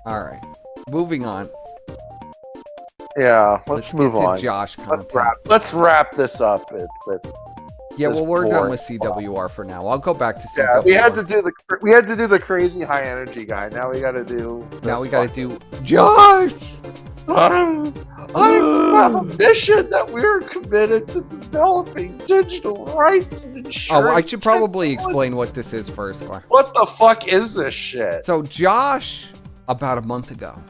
All right. Moving on. Yeah, let's move get to on. Josh content. Let's wrap this up with Yeah, this well, we're done with boring CWR for now. I'll go back to CWR. Yeah, we had to do the crazy high energy guy. Now we got to do. Now we got to do Josh. I have a mission that we're committed to developing digital rights and insurance. Oh, I should probably explain what this is first. What the fuck is this shit? So Josh, about a month ago,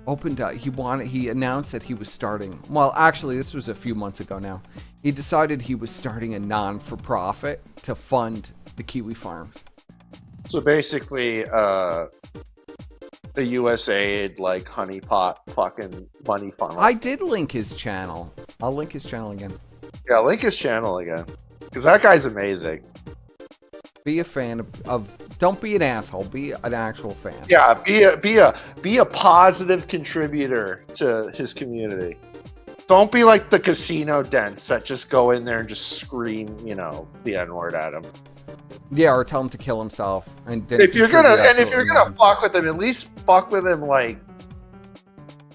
opened up. He announced that he was starting. Well, actually, this was a few months ago now. He decided he was starting a non-for-profit to fund the kiwi farms. So basically, the USAID like honeypot fucking money funnel. I did link his channel. I'll link his channel again. Yeah, link his channel again, because that guy's amazing. Be a fan of. Don't be an asshole. Be an actual fan. Yeah, be a positive contributor to his community. Don't be like the casino dents that just go in there and just scream, the N-word at him. Yeah, or tell him to kill himself. And if you're gonna fuck with him, at least fuck with him like,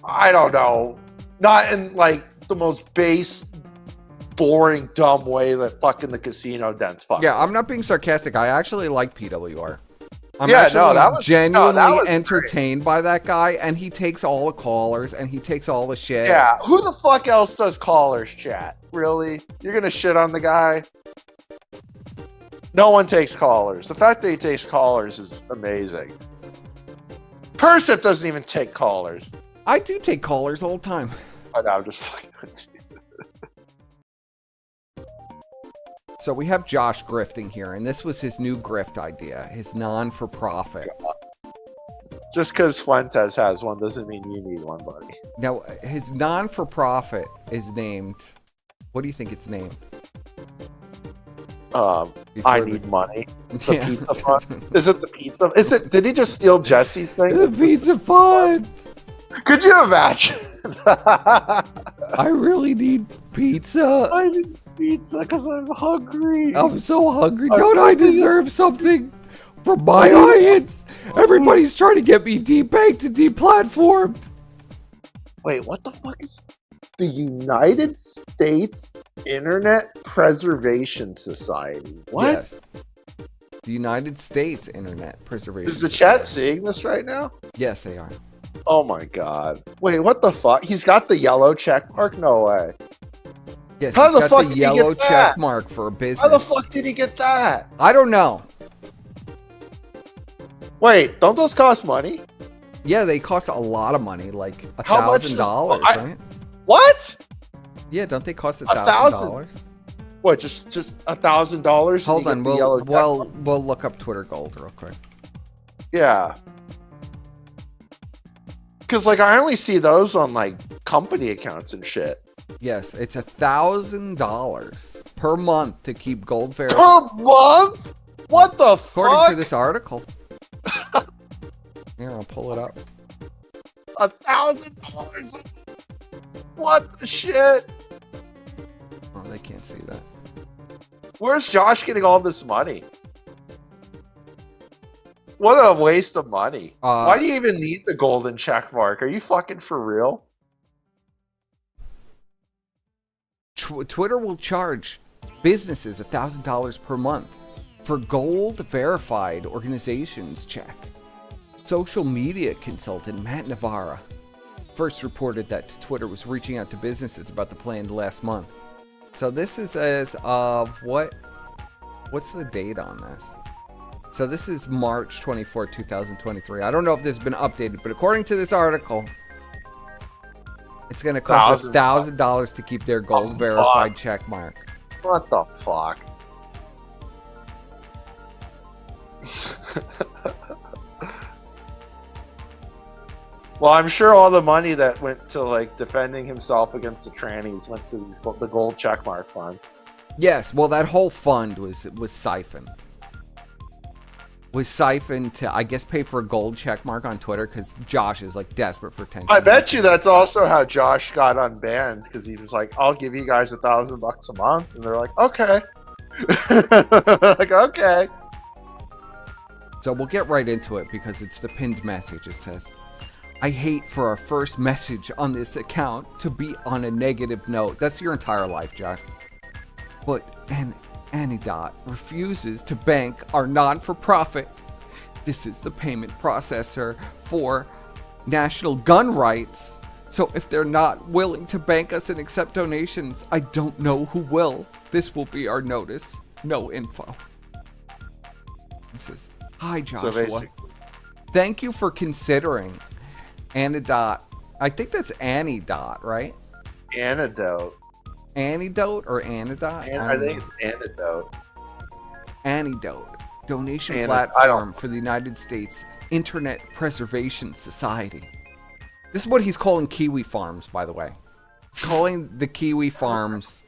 I don't know, not in like the most base, boring, dumb way that fucking the casino dents fuck. Yeah, I'm not being sarcastic. I actually like PWR. I'm genuinely entertained by that guy, and he takes all the callers, and he takes all the shit. Yeah, who the fuck else does callers chat? Really? You're gonna shit on the guy? No one takes callers. The fact that he takes callers is amazing. Persip doesn't even take callers. I do take callers all the time. I know, I'm just fucking with you. So we have Josh grifting here, and this was his new grift idea, his non-for-profit. Just because Fuentes has one doesn't mean you need one, buddy. Now, his non-for-profit is named... What do you think it's named? I need money. The pizza fund. Is it the pizza? Did he just steal Jesse's thing? The pizza fund! Could you imagine? I really need pizza. I need pizza because I'm hungry. I'm so hungry. Don't I deserve something from my audience? Everybody's trying to get me debanked and deplatformed. Wait, what the fuck is the United States Internet Preservation Society? What? Yes. The United States Internet Preservation Is the Society. chat seeing this right now? Yes, they are. Oh my god. Wait, what the fuck? He's got the yellow check mark? No way. Yes, How he's the got fuck the did he yellow get that? check mark for a business. How the fuck did he get that? I don't know. Wait, don't those cost money? Yeah, they cost a lot of money, like How much $1,000, right? What? Yeah, don't they cost $1,000? $1,000? What, just $1,000? Hold on, we'll look up Twitter Gold real quick. Yeah. Because, like, I only see those on, like, company accounts and shit. Yes, it's $1,000 per month to keep gold verified. Per month? What the fuck? According to this article. Here, I'll pull it up. $1,000? What the shit? Oh, they can't see that. Where's Josh getting all this money? What a waste of money. Why do you even need the golden check mark? Are you fucking for real? Twitter will charge businesses $1,000 per month for gold verified organizations check. Social media consultant Matt Navarra first reported that Twitter was reaching out to businesses about the plan last month. So this is as of what's the date on this? So this is March 24, 2023. I don't know if this has been updated, but according to this article, it's going to cost $1,000 to keep their gold verified check mark. What the fuck? Well, I'm sure all the money that went to like defending himself against the trannies went to the gold checkmark fund. Yes, well, that whole fund was siphoned. Was siphoned to, I guess, pay for a gold checkmark on Twitter because Josh is like desperate for attention. I bet you that's also how Josh got unbanned, because he was like, "I'll give you guys $1,000 a month," and they're like, "Okay." Like, okay. So we'll get right into it because it's the pinned message. It says, I hate for our first message on this account to be on a negative note. That's your entire life, Jack. But Anidot refuses to bank our non-for-profit. This is the payment processor for national gun rights. So if they're not willing to bank us and accept donations, I don't know who will. This will be our notice. No info. This is, hi Joshua. So thank you for considering Anidot. I think that's Anidot, right? Antidote. Antidote or Anidot? I think it's Antidote. Antidote. Donation platform for the United States Internet Preservation Society. This is what he's calling Kiwi Farms, by the way. He's calling the Kiwi Farms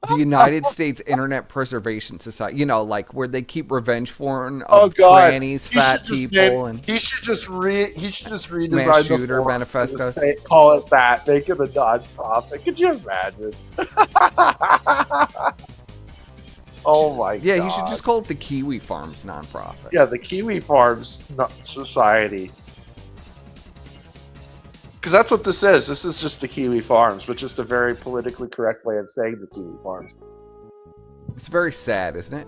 the United States Internet Preservation Society. You know, like where they keep revenge porn of trannies, fat people, and he should just redesign mass shooter the manifestos. Call it that. Make it a non-profit. Could you imagine? Oh my god. Yeah, he should just call it the Kiwi Farms nonprofit. Yeah, the Kiwi Farms Society. Because that's what this is. This is just the Kiwi Farms, which is a very politically correct way of saying the Kiwi Farms. It's very sad, isn't it?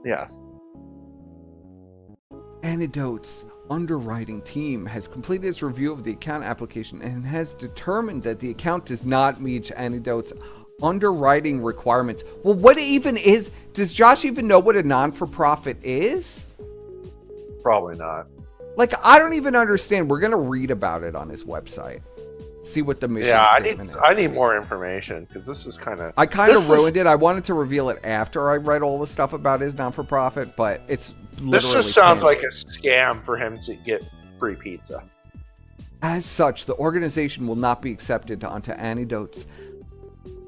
Yes. Antidote's underwriting team has completed its review of the account application and has determined that the account does not meet Antidote's underwriting requirements. Well, what even is... Does Josh even know what a non-for-profit is? Probably not. Like, I don't even understand. We're going to read about it on his website. See what the mission statement is. I need more information, because this is kind of... I kind of ruined it. I wanted to reveal it after I read all the stuff about his non-for-profit, but it's literally... This just sounds like a scam for him to get free pizza. As such, the organization will not be accepted onto Antidote's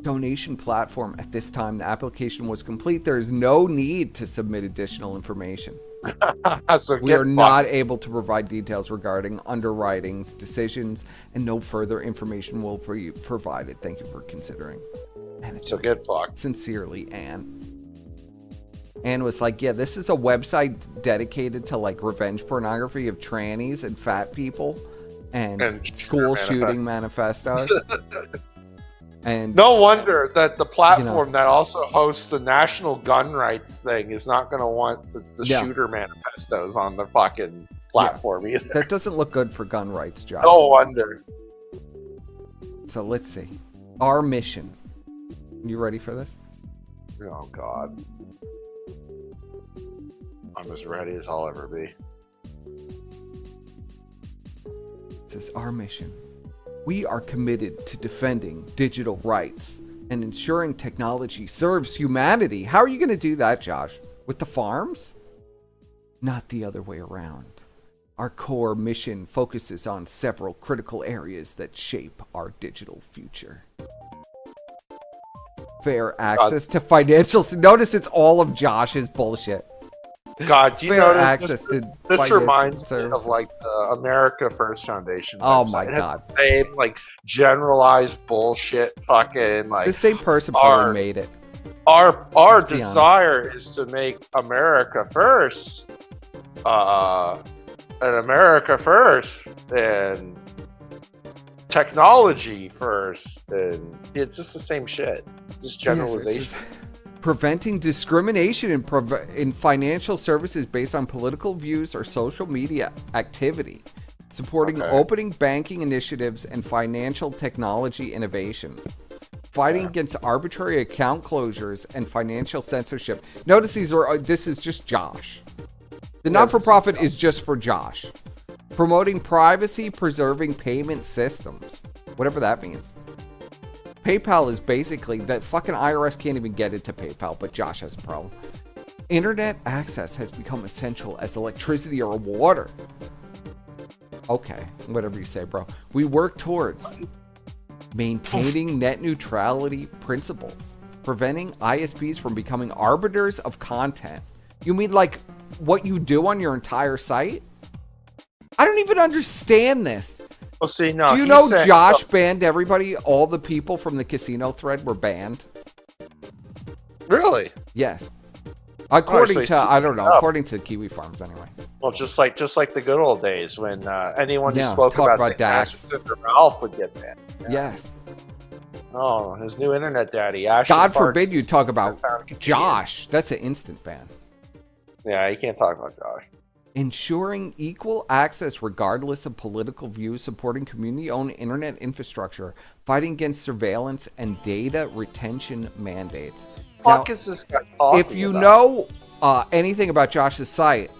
donation platform at this time. The application was complete. There is no need to submit additional information. So we are not able to provide details regarding underwriting's decisions, and no further information will be provided. Thank you for considering. So get fucked. Sincerely, Anne. Anne was like, yeah, this is a website dedicated to like revenge pornography of trannies and fat people and school shooting manifestos. And no wonder that the platform that also hosts the national gun rights thing is not going to want the shooter manifestos on the fucking platform either. That doesn't look good for gun rights, Josh. No wonder. So let's see. Our mission. You ready for this? Oh, God. I'm as ready as I'll ever be. It says, our mission. We are committed to defending digital rights and ensuring technology serves humanity. How are you going to do that, Josh? With the farms? Not the other way around. Our core mission focuses on several critical areas that shape our digital future. Fair access to financial... Notice it's all of Josh's bullshit. God, do you Fair know access to this reminds me services. of like the America First Foundation. Oh website. my It has God. the same like generalized bullshit fucking like The same person probably made it. Our desire is to make America first. And America first and technology first, and it's just the same shit. Just generalization. Yes, preventing discrimination in financial services based on political views or social media activity, supporting opening banking initiatives and financial technology innovation, fighting against arbitrary account closures and financial censorship. Notice this is just Josh. The not-for-profit is just for Josh. Promoting privacy, preserving payment systems, whatever that means. PayPal is basically, that fucking IRS can't even get into PayPal, but Josh has a problem. Internet access has become essential as electricity or water. Okay, whatever you say, bro. We work towards maintaining net neutrality principles, preventing ISPs from becoming arbiters of content. You mean like what you do on your entire site? I don't even understand this. Well, see, no. Do you know Josh banned everybody? All the people from the casino thread were banned. Really? Yes. According Oh, so to, I don't know, up. according to Kiwi Farms anyway. Well, just like the good old days when anyone who Yeah, spoke talk about Dick Dax. Masterson or Ralph would get banned. Yeah. Yes. Oh, his new internet daddy. Ashton God Parks forbid you talk about comedian. Josh. That's an instant ban. Yeah, you can't talk about Josh. Ensuring equal access regardless of political views, supporting community-owned internet infrastructure, fighting against surveillance and data retention mandates. Fuck Now, is this guy talking if you about? know anything about Josh's site,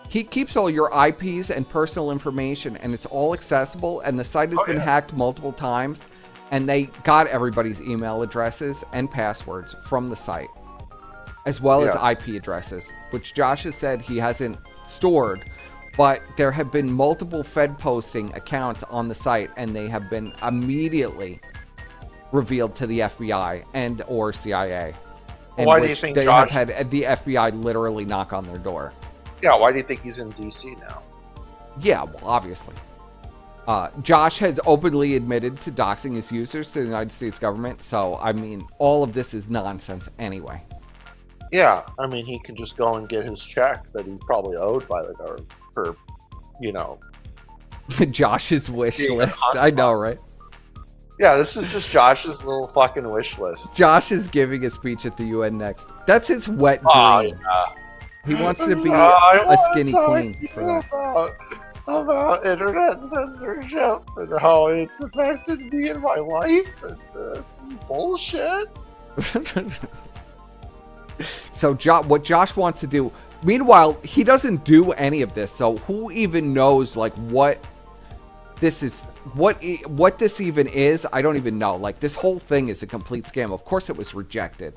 he keeps all your IPs and personal information, and it's all accessible, and the site has been hacked multiple times, and they got everybody's email addresses and passwords from the site, as well as IP addresses, which Josh has said he hasn't stored, but there have been multiple Fed posting accounts on the site, and they have been immediately revealed to the FBI and or CIA. Why do you think they Josh have had the FBI literally knock on their door? Yeah, why do you think he's in DC now? Yeah, well, obviously. Josh has openly admitted to doxing his users to the United States government, so, I mean, all of this is nonsense anyway. Yeah, I mean, he can just go and get his check that he's probably owed by the government for, you know. Josh's wish list. I know, right? Yeah, this is just Josh's little fucking wish list. Josh is giving a speech at the UN next. That's his wet dream. Yeah. He wants to be a skinny queen. About internet censorship and how it's affected me in my life. And this is bullshit. So what Josh wants to do, meanwhile, he doesn't do any of this. So who even knows like what this is, what this even is? I don't even know. Like this whole thing is a complete scam. Of course it was rejected.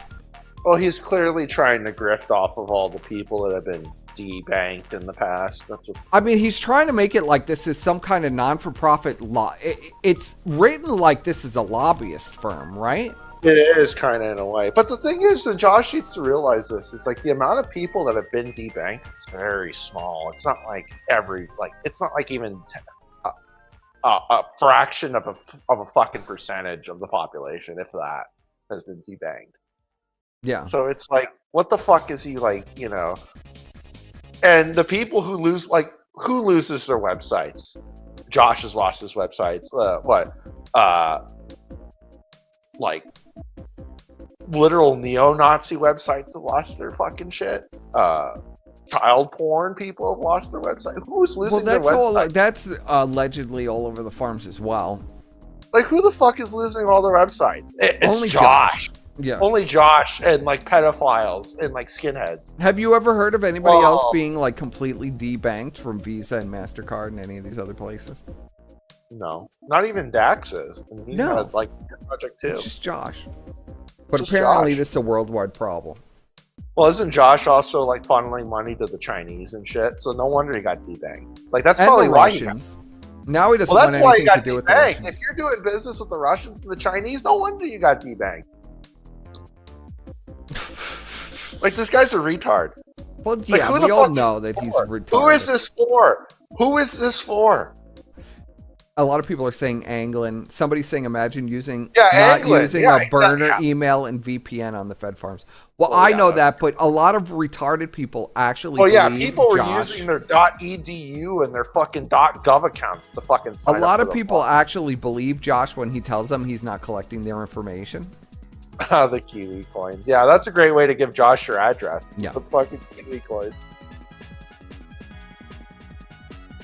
Well, he's clearly trying to grift off of all the people that have been debanked in the past. That's what I mean, he's trying to make it like this is some kind of non-for-profit law. It's written like this is a lobbyist firm, right? It is kind of in a way. But the thing is that Josh needs to realize this. Is like the amount of people that have been debanked is very small. It's not like it's not like even a fraction of a fucking percentage of the population, if that, has been debanked. Yeah. So it's like, what the fuck is he like, you know? And the people who lose, like, who loses their websites? Josh has lost his websites. Like, literal neo-Nazi websites have lost their fucking shit. Child porn people have lost their website. Who's losing their website? That's allegedly all over the farms as well. Like, who the fuck is losing all their websites? It's Only Josh. Yeah. Only Josh and like pedophiles and like skinheads. Have you ever heard of anybody else being like completely debanked from Visa and MasterCard and any of these other places? No, not even Dax is. And he's had, like Project 2. It's just Josh. But Just apparently Josh. this is a worldwide problem. Well, isn't Josh also like funneling money to the Chinese and shit? So no wonder he got debanked. Like that's And probably the why he got. Russians. Now he doesn't Well, want that's why he anything to got do with the debanked. Russians. If you're doing business with the Russians and the Chinese, no wonder you got debanked. Like this guy's a retard. Well, Like, yeah, who the we all fuck know is that this he's for? retarded. Who is this for? Who is this for? A lot of people are saying Anglin. Somebody's saying imagine using Anglin. using Yeah, a burner exactly. email and VPN on the Fed farms. Well, I know that, but a lot of retarded people actually believe people were Josh. using their .edu and their fucking .gov accounts to fucking sign A up lot for of the people fund. actually believe Josh when he tells them he's not collecting their information. The Kiwi coins. Yeah, that's a great way to give Josh your address. Yeah. The fucking Kiwi coins.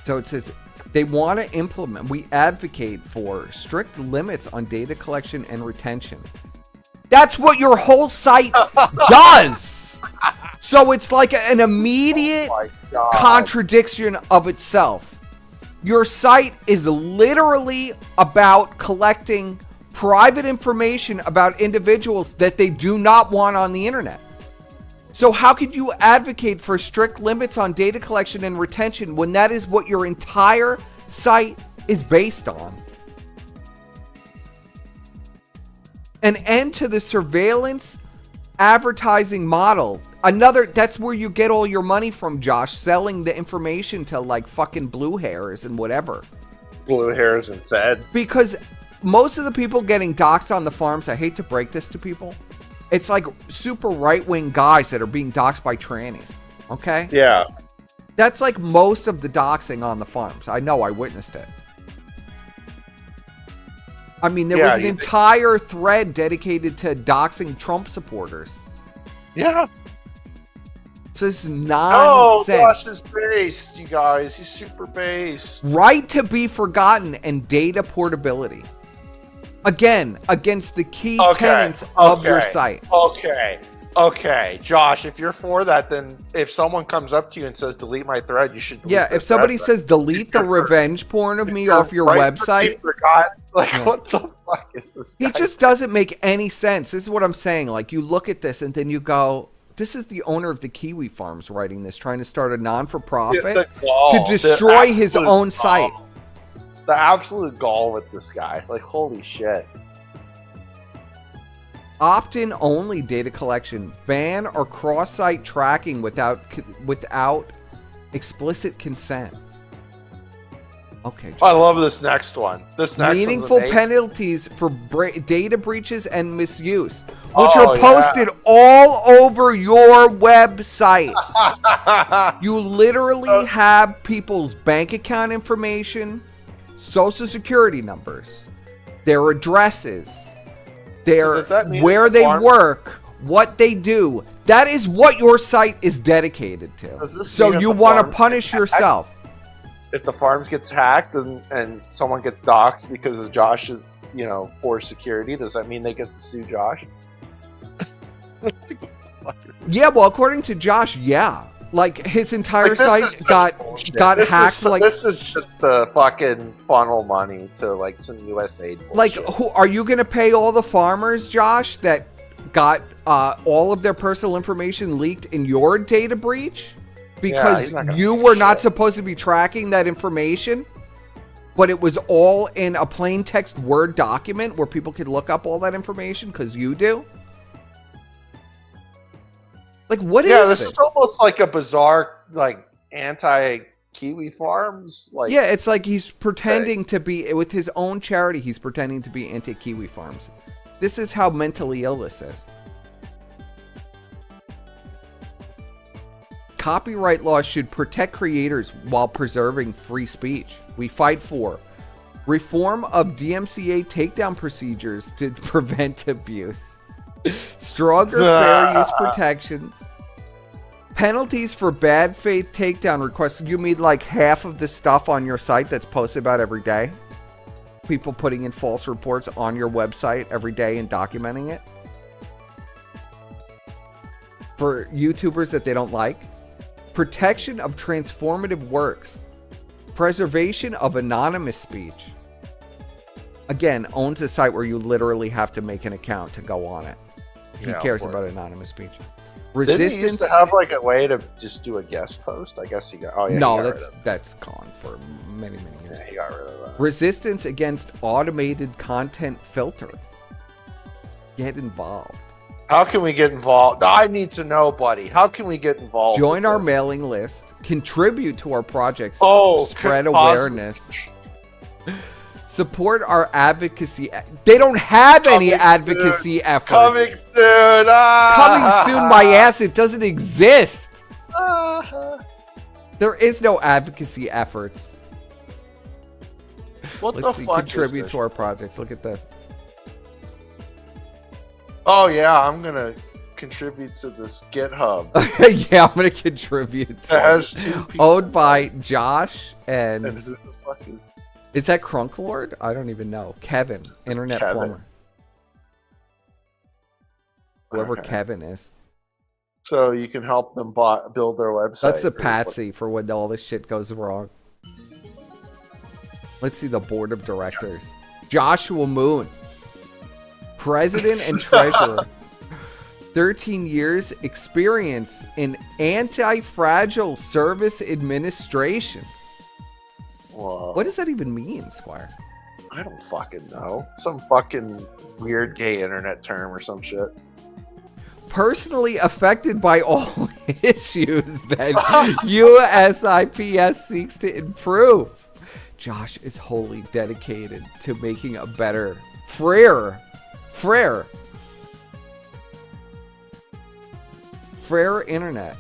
So it says they want to implement, we advocate for strict limits on data collection and retention. That's what your whole site does. So it's like an immediate Oh my God. contradiction of itself. Your site is literally about collecting private information about individuals that they do not want on the internet. So how could you advocate for strict limits on data collection and retention when that is what your entire site is based on? An end to the surveillance advertising model. That's where you get all your money from, Josh, selling the information to like fucking blue hairs and whatever. Blue hairs and feds. Because most of the people getting doxxed on the farms, I hate to break this to people, It's like super right-wing guys that are being doxxed by trannies. Okay? Yeah. That's like most of the doxing on the farms. I know, I witnessed it. I mean, there was an entire thread dedicated to doxing Trump supporters. Yeah. So this is nonsense. Oh, Josh is based, you guys. He's super based. Right to be forgotten and data portability. Again, against the key tenets of your site. Okay, Josh, if you're for that, then if someone comes up to you and says delete my thread, you should delete if somebody says delete the revenge porn of me off your website. What the fuck is this guy? He just doesn't make any sense. This is what I'm saying. Like, you look at this and then you go, this is the owner of the kiwi farms writing this, trying to start a non-for-profit to destroy his own site. The absolute gall with this guy. Like, holy shit. Opt-in only data collection. Ban or cross-site tracking without explicit consent. Okay. John. I love this next one. Meaningful penalties for data breaches and misuse, which are posted all over your website. You literally have people's bank account information, social security numbers, their addresses, where they work, what they do. That is what your site is dedicated to. So you want to punish yourself. If the farms gets hacked and someone gets doxxed because of Josh's, poor security, does that mean they get to sue Josh? Yeah, well, according to Josh, yeah. Like, his entire site got hacked. This is just to fucking funnel money to, like, some USAID bullshit. Like, are you going to pay all the farmers, Josh, that got all of their personal information leaked in your data breach? Because you were not supposed to be tracking that information, but it was all in a plain text Word document where people could look up all that information because you do? Like, what is this? This is almost like a bizarre, like, anti-Kiwi Farms. Like, yeah, it's like he's pretending to be, with his own charity, he's pretending to be anti-Kiwi Farms. This is how mentally ill this is. Copyright laws should protect creators while preserving free speech. We fight for reform of DMCA takedown procedures to prevent abuse. Stronger fair use protections. Penalties for bad faith takedown requests. You mean like half of the stuff on your site that's posted about every day? People putting in false reports on your website every day and documenting it? For YouTubers that they don't like? Protection of transformative works. Preservation of anonymous speech. Again, owns a site where you literally have to make an account to go on it. He cares about anonymous speech. Resistance. Didn't he used to have like a way to just do a guest post? I guess he got. Oh yeah. No, that's gone for many years. Yeah, he got rid of that. Resistance against automated content filter. Get involved. How can we get involved? I need to know, buddy. How can we get involved? Join our mailing list. Contribute to our projects. Spread awareness. Support our advocacy. They don't have any advocacy efforts. Coming soon. Coming soon, my ass. It doesn't exist. There is no advocacy efforts. What Let's the see. fuck? Contribute to our projects. Look at this. Oh yeah, I'm gonna contribute to this GitHub. Yeah, I'm gonna contribute. To it has 2 people. Owned by Josh and who the fuck is? Is that Crunklord? I don't even know. Kevin, internet plumber. Whoever Kevin is. So you can help them build their website. That's the patsy for when all this shit goes wrong. Let's see the board of directors. Joshua Moon. President and treasurer. 13 years experience in anti-fragile service administration. Whoa. What does that even mean, Squire? I don't fucking know. Some fucking weird gay internet term or some shit. Personally affected by all issues that USIPS seeks to improve. Josh is wholly dedicated to making a better, freer Fair Internet.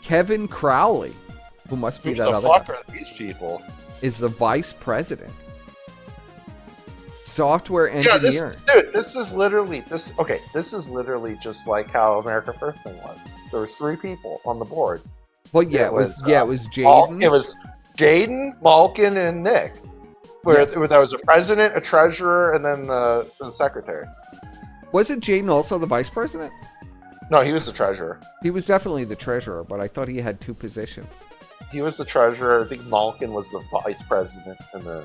Kevin Crowley, who must be Who that the other fuck guy, are these people? is the vice president. Software Yeah, engineer. this is literally just like how America First thing was. There was 3 people on the board. Well, yeah, it was Jaden. It was Jaden, Malkin, and Nick. Where there was a president, a treasurer, and then the secretary. Wasn't Jaden also the vice president? No, he was the treasurer. He was definitely the treasurer, but I thought he had 2 positions. He was the treasurer. I think Malkin was the vice president, and then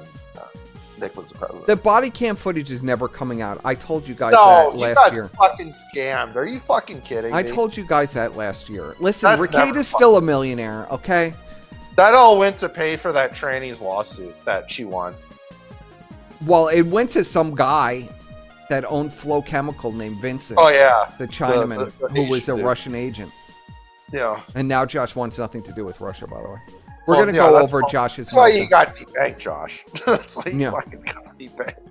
Nick was the president. The body cam footage is never coming out. I told you guys that last year. Fucking scammed. Are you fucking kidding me? I told you guys that last year. Listen, That's Ricade is still a millionaire, okay? That all went to pay for that tranny's lawsuit that she won. Well, it went to some guy that owned Flow Chemical named Vincent. Oh, yeah. The Chinaman The who was a dude. Russian agent. Yeah. And now Josh wants nothing to do with Russia, by the way. We're going to go over Josh's... That's why you got debanked, Josh. That's why you fucking got debanked.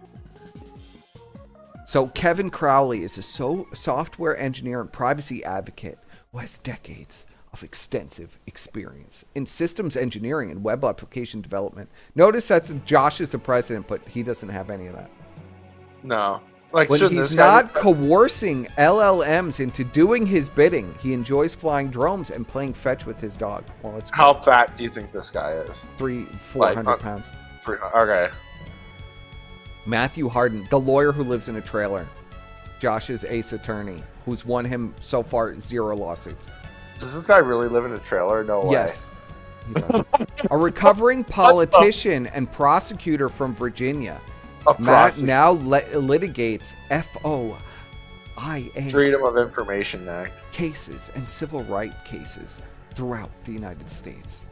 So Kevin Crowley is a software engineer and privacy advocate who has decades of extensive experience in systems engineering and web application development. Notice that Josh is the president, but he doesn't have any of that. No. Like, when he's not coercing LLMs into doing his bidding, he enjoys flying drones and playing fetch with his dog. Well, it's how fat do you think this guy is? 400 pounds. Okay. Matthew Harden, the lawyer who lives in a trailer. Josh's ace attorney, who's won him so far 0 lawsuits. Does this guy really live in a trailer? No way. Yes, he does. A recovering politician and prosecutor from Virginia. Matt now litigates FOIA Freedom of Information Act cases and civil rights cases throughout the United States.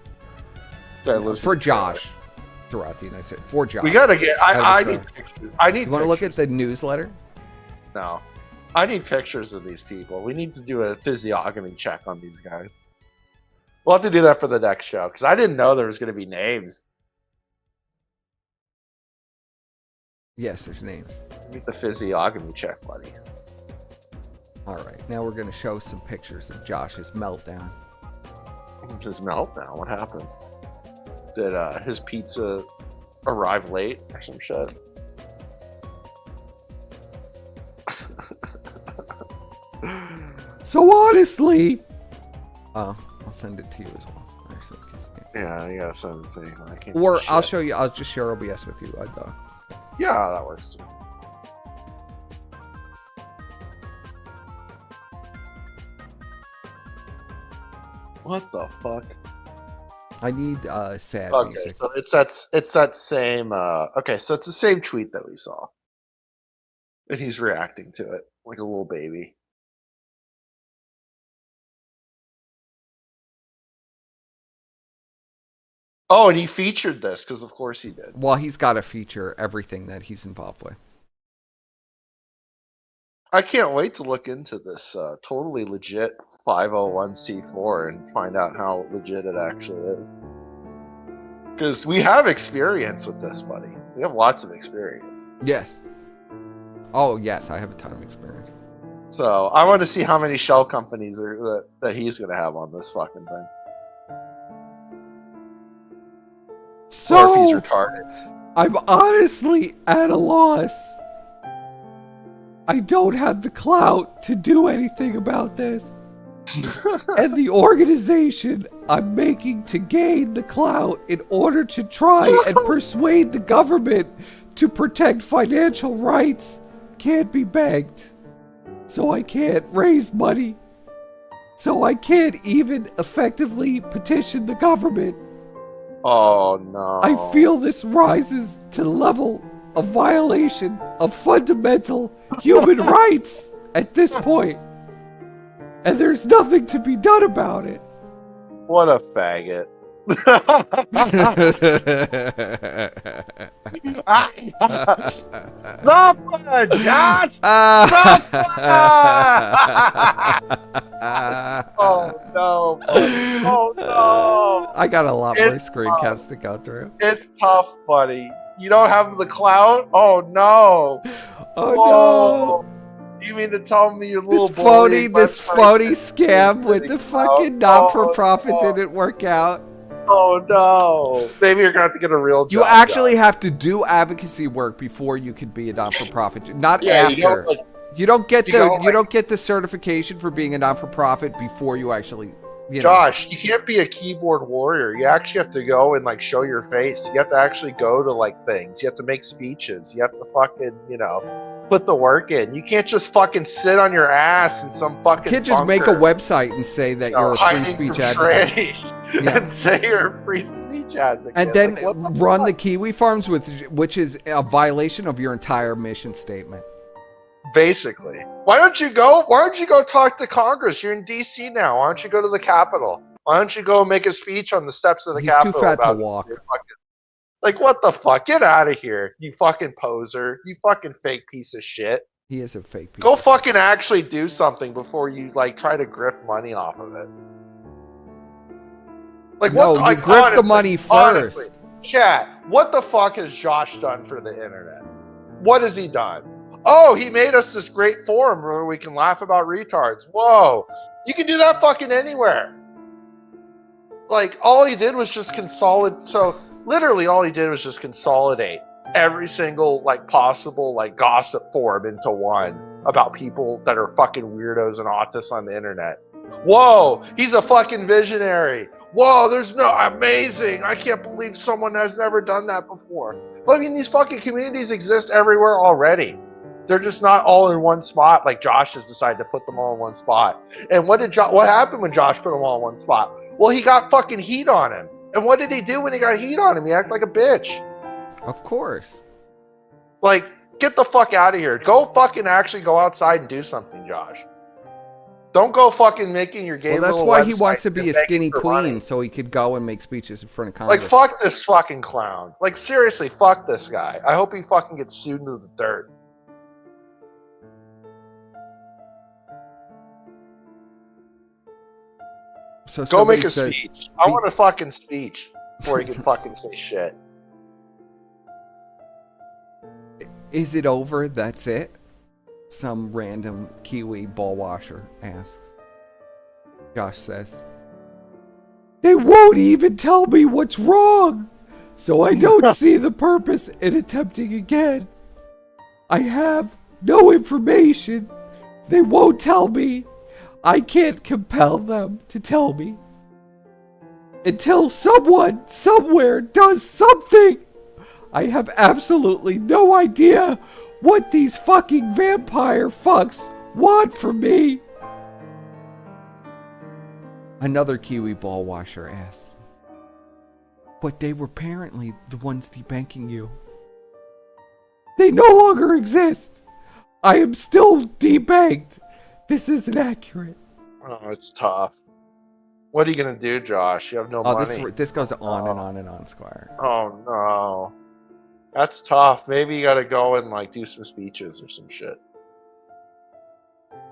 For Josh, throughout the United States. For Josh. We gotta get. I need pictures. You want to look at the newsletter? No, I need pictures of these people. We need to do a physiognomy check on these guys. We'll have to do that for the next show because I didn't know there was going to be names. Yes, there's names. Need the physiognomy check, buddy. All right, now we're going to show some pictures of Josh's meltdown. His meltdown? What happened? Did his pizza arrive late or some shit? So honestly, I'll send it to you as well. So you can see it. Yeah, you gotta send it to me. I can't or see I'll shit. show you. I'll just share OBS with you. Yeah, that works too. What the fuck? I need sad Okay, music. so it's that same. Okay, so it's the same tweet that we saw, and he's reacting to it like a little baby. Oh, and he featured this because, of course, he did. Well, he's got to feature everything that he's involved with. I can't wait to look into this totally legit 501c4 and find out how legit it actually is. Because we have experience with this, buddy. We have lots of experience. Yes. Oh, yes, I have a ton of experience. So I want to see how many shell companies that he's going to have on this fucking thing. So, or if he's retarded. I'm honestly at a loss. I don't have the clout to do anything about this. And the organization I'm making to gain the clout in order to try and persuade the government to protect financial rights can't be begged. So I can't raise money. So I can't even effectively petition the government. Oh no. I feel this rises to the level of violation of fundamental human rights at this point. And there's nothing to be done about it. What a faggot. Suffer, Josh! Suffer! Oh no, buddy. Oh no. I got a lot more screen caps to go through. It's tough, buddy. You don't have the clout? Oh no. Oh no. You mean to tell me your little This bullying phony website scam with the fucking not-for-profit didn't work out. Oh no! Maybe you're gonna have to get a real job. You actually have to do advocacy work before you can be a not-for-profit. Not after. You don't get the certification for being a not-for-profit before you actually. Josh, you can't be a keyboard warrior. You actually have to go and like show your face. You have to actually go to like things. You have to make speeches. You have to fucking put the work in. You can't just fucking sit on your ass in some fucking. You can't just make a website and say that you're a free speech advocate. And say you're a free speech advocate. And then run the Kiwi Farms which is a violation of your entire mission statement. Basically. Why don't you go talk to Congress? You're in DC now. Why don't you go to the Capitol? Why don't you go make a speech on the steps of the Capitol? He's too fat to walk. Like, what the fuck? Get out of here, you fucking poser. You fucking fake piece of shit. He is a fake piece. Go fucking actually do something before you, like, try to grift money off of it. Like, no, you grift the money first. Honestly, chat, what the fuck has Josh done for the internet? What has he done? Oh, he made us this great forum where we can laugh about retards. Whoa. You can do that fucking anywhere. Like, all he did was just consolidate. So, literally, all he did was just consolidate every single, like, possible, like, gossip forum into one about people that are fucking weirdos and autists on the internet. Whoa, he's a fucking visionary. Whoa, there's no, amazing. I can't believe someone has never done that before. But I mean, these fucking communities exist everywhere already. They're just not all in one spot, like Josh has decided to put them all in one spot. And what happened when Josh put them all in one spot? Well, he got fucking heat on him. And what did he do when he got heat on him? He acted like a bitch. Of course. Like, get the fuck out of here. Go fucking actually go outside and do something, Josh. Don't go fucking making your gay little website. Well, that's why he wants to be a skinny queen, so he could go and make speeches in front of Congress. Like, fuck this fucking clown. Like, seriously, fuck this guy. I hope he fucking gets sued into the dirt. So go make a speech. I want a fucking speech before he can fucking say shit. Is it over? That's it? Some random Kiwi ball washer asks. Josh says, they won't even tell me what's wrong, so I don't see the purpose in attempting again. I have no information. They won't tell me. I can't compel them to tell me. Until someone, somewhere, does something. I have absolutely no idea what these fucking vampire fucks want from me. Another Kiwi ball washer asks, but they were apparently the ones debanking you. They no longer exist. I am still debanked. This isn't accurate. Oh, it's tough. What are you gonna do, Josh? You have no money. This goes on and on and on, Squire. Oh no. That's tough. Maybe you gotta go and like do some speeches or some shit.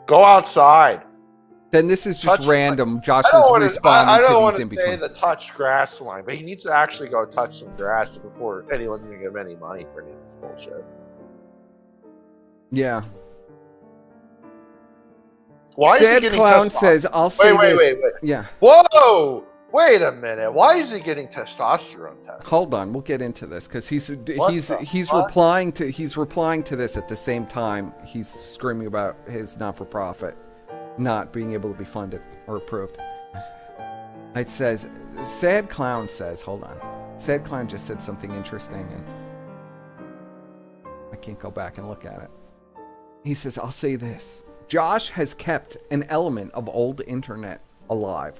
Go outside. Then this is just random. Josh is responding to these in between. I don't want to say the touch grass line, but he needs to actually go touch some grass before anyone's gonna give him any money for any of this bullshit. Yeah. Why Sad Clown says, I'll say this. Wait. Yeah. Whoa! Wait a minute. Why is he getting testosterone tested? Hold on, we'll get into this because he's replying to this at the same time he's screaming about his not-for-profit not being able to be funded or approved. It says, Sad Clown says, hold on. Sad Clown just said something interesting and I can't go back and look at it. He says, I'll say this. Josh has kept an element of old internet alive.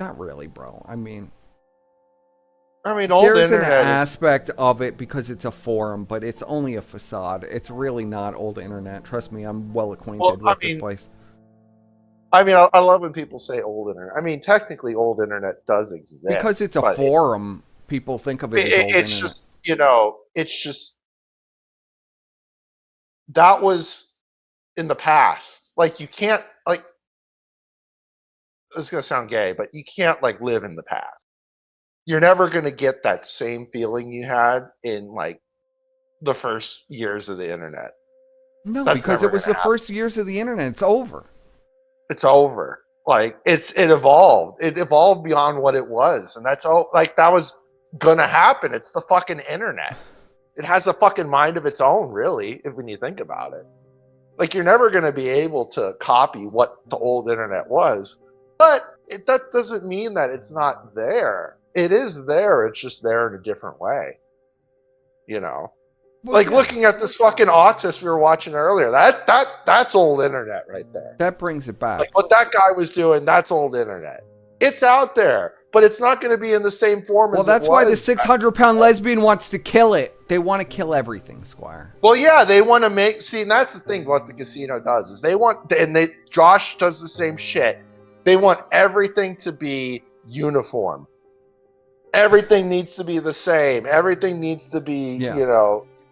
Not really, bro. I mean, old there's internet an aspect of it because it's a forum, but it's only a facade. It's really not old internet. Trust me, I'm well acquainted with this place. I mean, I love when people say old internet. I mean, technically, old internet does exist. Because it's a forum, people think of it as old internet. It's just, it's just, that was in the past. Like, you can't, like, this is going to sound gay, but you can't, like, live in the past. You're never going to get that same feeling you had in, like, the first years of the internet. No, That's because never it was gonna the happen. first years of the internet. It's over. It's over. Like it evolved. It evolved beyond what it was, and that's all. Like that was gonna happen. It's the fucking internet. It has a fucking mind of its own, really, when you think about it. Like you're never gonna be able to copy what the old internet was, but that doesn't mean that it's not there. It is there. It's just there in a different way. You know. Well, Like yeah, looking at this fucking autist we were watching earlier. That's old internet right there. that brings it back. Like what that guy was doing, that's old internet. It's out there, but it's not going to be in the same form Well, as that's it why the was. 600-pound lesbian wants to kill it. They want to kill everything, Squire. Well, yeah, they want to make. See, and that's the thing. What the casino does is they want, and they Josh does the same shit. They want everything to be uniform. Everything needs to be the same. Everything needs to be,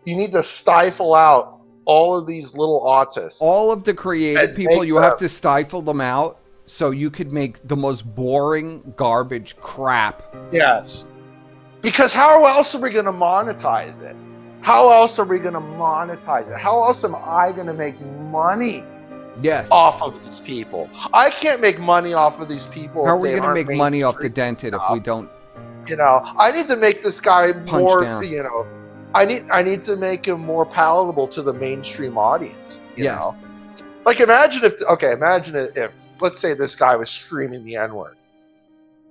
you need to stifle out all of these little autists. All of the creative And people, make you have to stifle them out so you could make the most boring garbage crap. Yes. Because how else are we going to monetize it? How else are we going to monetize it? How else am I going to make money Yes. off of these people? I can't make money off of these people. How are if we they going to aren't make money off the mainstream dented if enough. we don't? I need to make this guy more, down. I need to make him more palatable to the mainstream audience. You Yes. know? Like imagine if let's say this guy was screaming the N-word.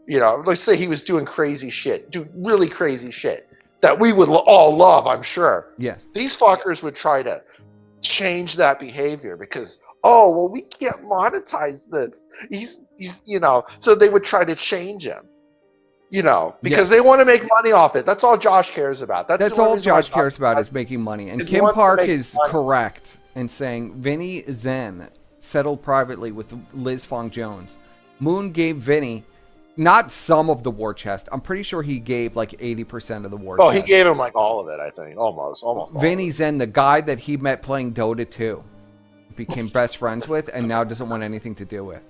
Let's say he was doing crazy shit, really crazy shit that we would all love, I'm sure. Yes. These fuckers would try to change that behavior because, oh, well, we can't monetize this. He's so they would try to change him. Because they want to make money off it. That's all Josh cares about. That's all Josh cares about is making money. And Kim Park is correct in saying Vinny Zen settled privately with Liz Fong Jones. Moon gave Vinny not some of the war chest. I'm pretty sure he gave like 80% of the war chest. Oh, he gave him like all of it, I think. Almost. Vinny Zen, the guy that he met playing Dota 2, became best friends with and now doesn't want anything to do with.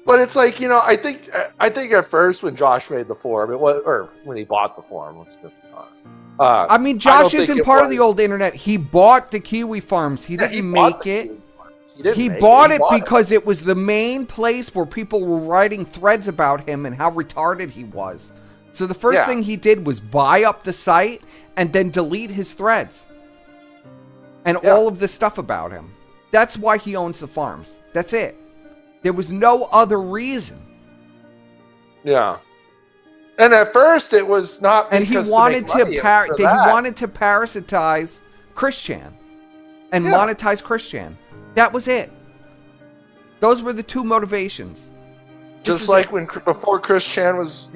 But it's like, I think at first when Josh made the forum, or when he bought the forum, I mean, Josh isn't part of the old internet. He bought the Kiwi Farms. He didn't make it. He bought it because it was the main place where people were writing threads about him and how retarded he was. So the first thing he did was buy up the site and then delete his threads. And all of the stuff about him. That's why he owns the farms. That's it. There was no other reason. Yeah. And at first it was not because and he wanted he wanted to parasitize Christian and monetize Christian. That was it. Those were the two motivations. Just like before Christian was,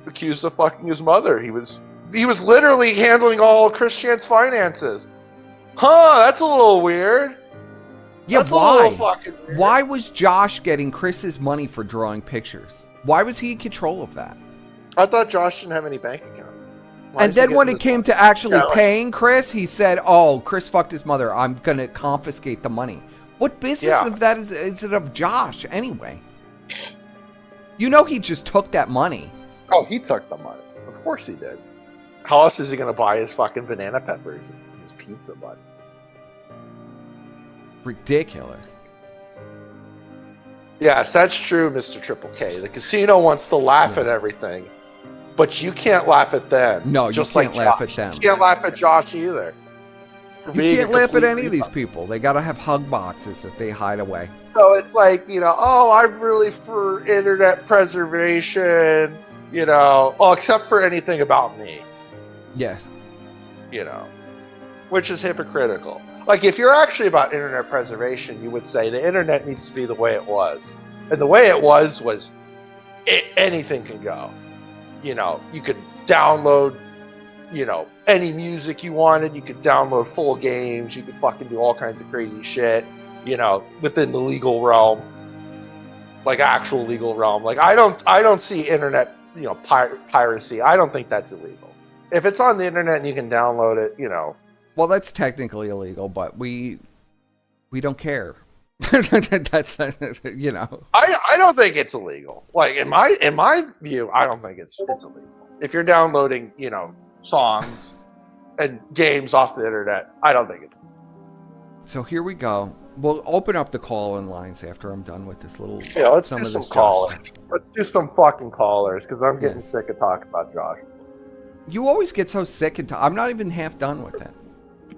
accused of fucking his mother, he was literally handling all Christian's finances. Huh, that's a little weird. Yeah, that's why? A little fucking weird. Why was Josh getting Chris's money for drawing pictures? Why was he in control of that? I thought Josh didn't have any bank accounts. And then when it came to actually paying Chris, he said, "Oh, Chris fucked his mother. I'm gonna confiscate the money." What business of that is it of Josh anyway? He just took that money. Oh, he took the money. Of course he did. How else is he gonna buy his fucking banana peppers and his pizza money? Ridiculous. Yes, that's true, Mr. Triple K. The casino wants to laugh at everything, but you can't laugh at them. No, you can't laugh at them. You can't laugh at Josh either. You can't laugh at any of these people. They gotta have hug boxes that they hide away. So it's like, oh, I'm really for internet preservation, except for anything about me. Yes. Which is hypocritical. Like, if you're actually about internet preservation, you would say the internet needs to be the way it was. And the way it was anything can go. You could download, any music you wanted. You could download full games. You could fucking do all kinds of crazy shit, within the legal realm. Like, actual legal realm. Like, I don't see internet, piracy. I don't think that's illegal. If it's on the internet and you can download it, Well, that's technically illegal, but we don't care. That's I don't think it's illegal. Like in my view, I don't think it's illegal. If you're downloading, songs, and games off the internet. I don't think it's. So here we go. We'll open up the call-in lines after I'm done with this little. Yeah, let's some do of some this callers. Josh stuff. Let's do some fucking callers because I'm getting Yes. sick of talking about Josh. You always get so sick and I'm not even half done with it.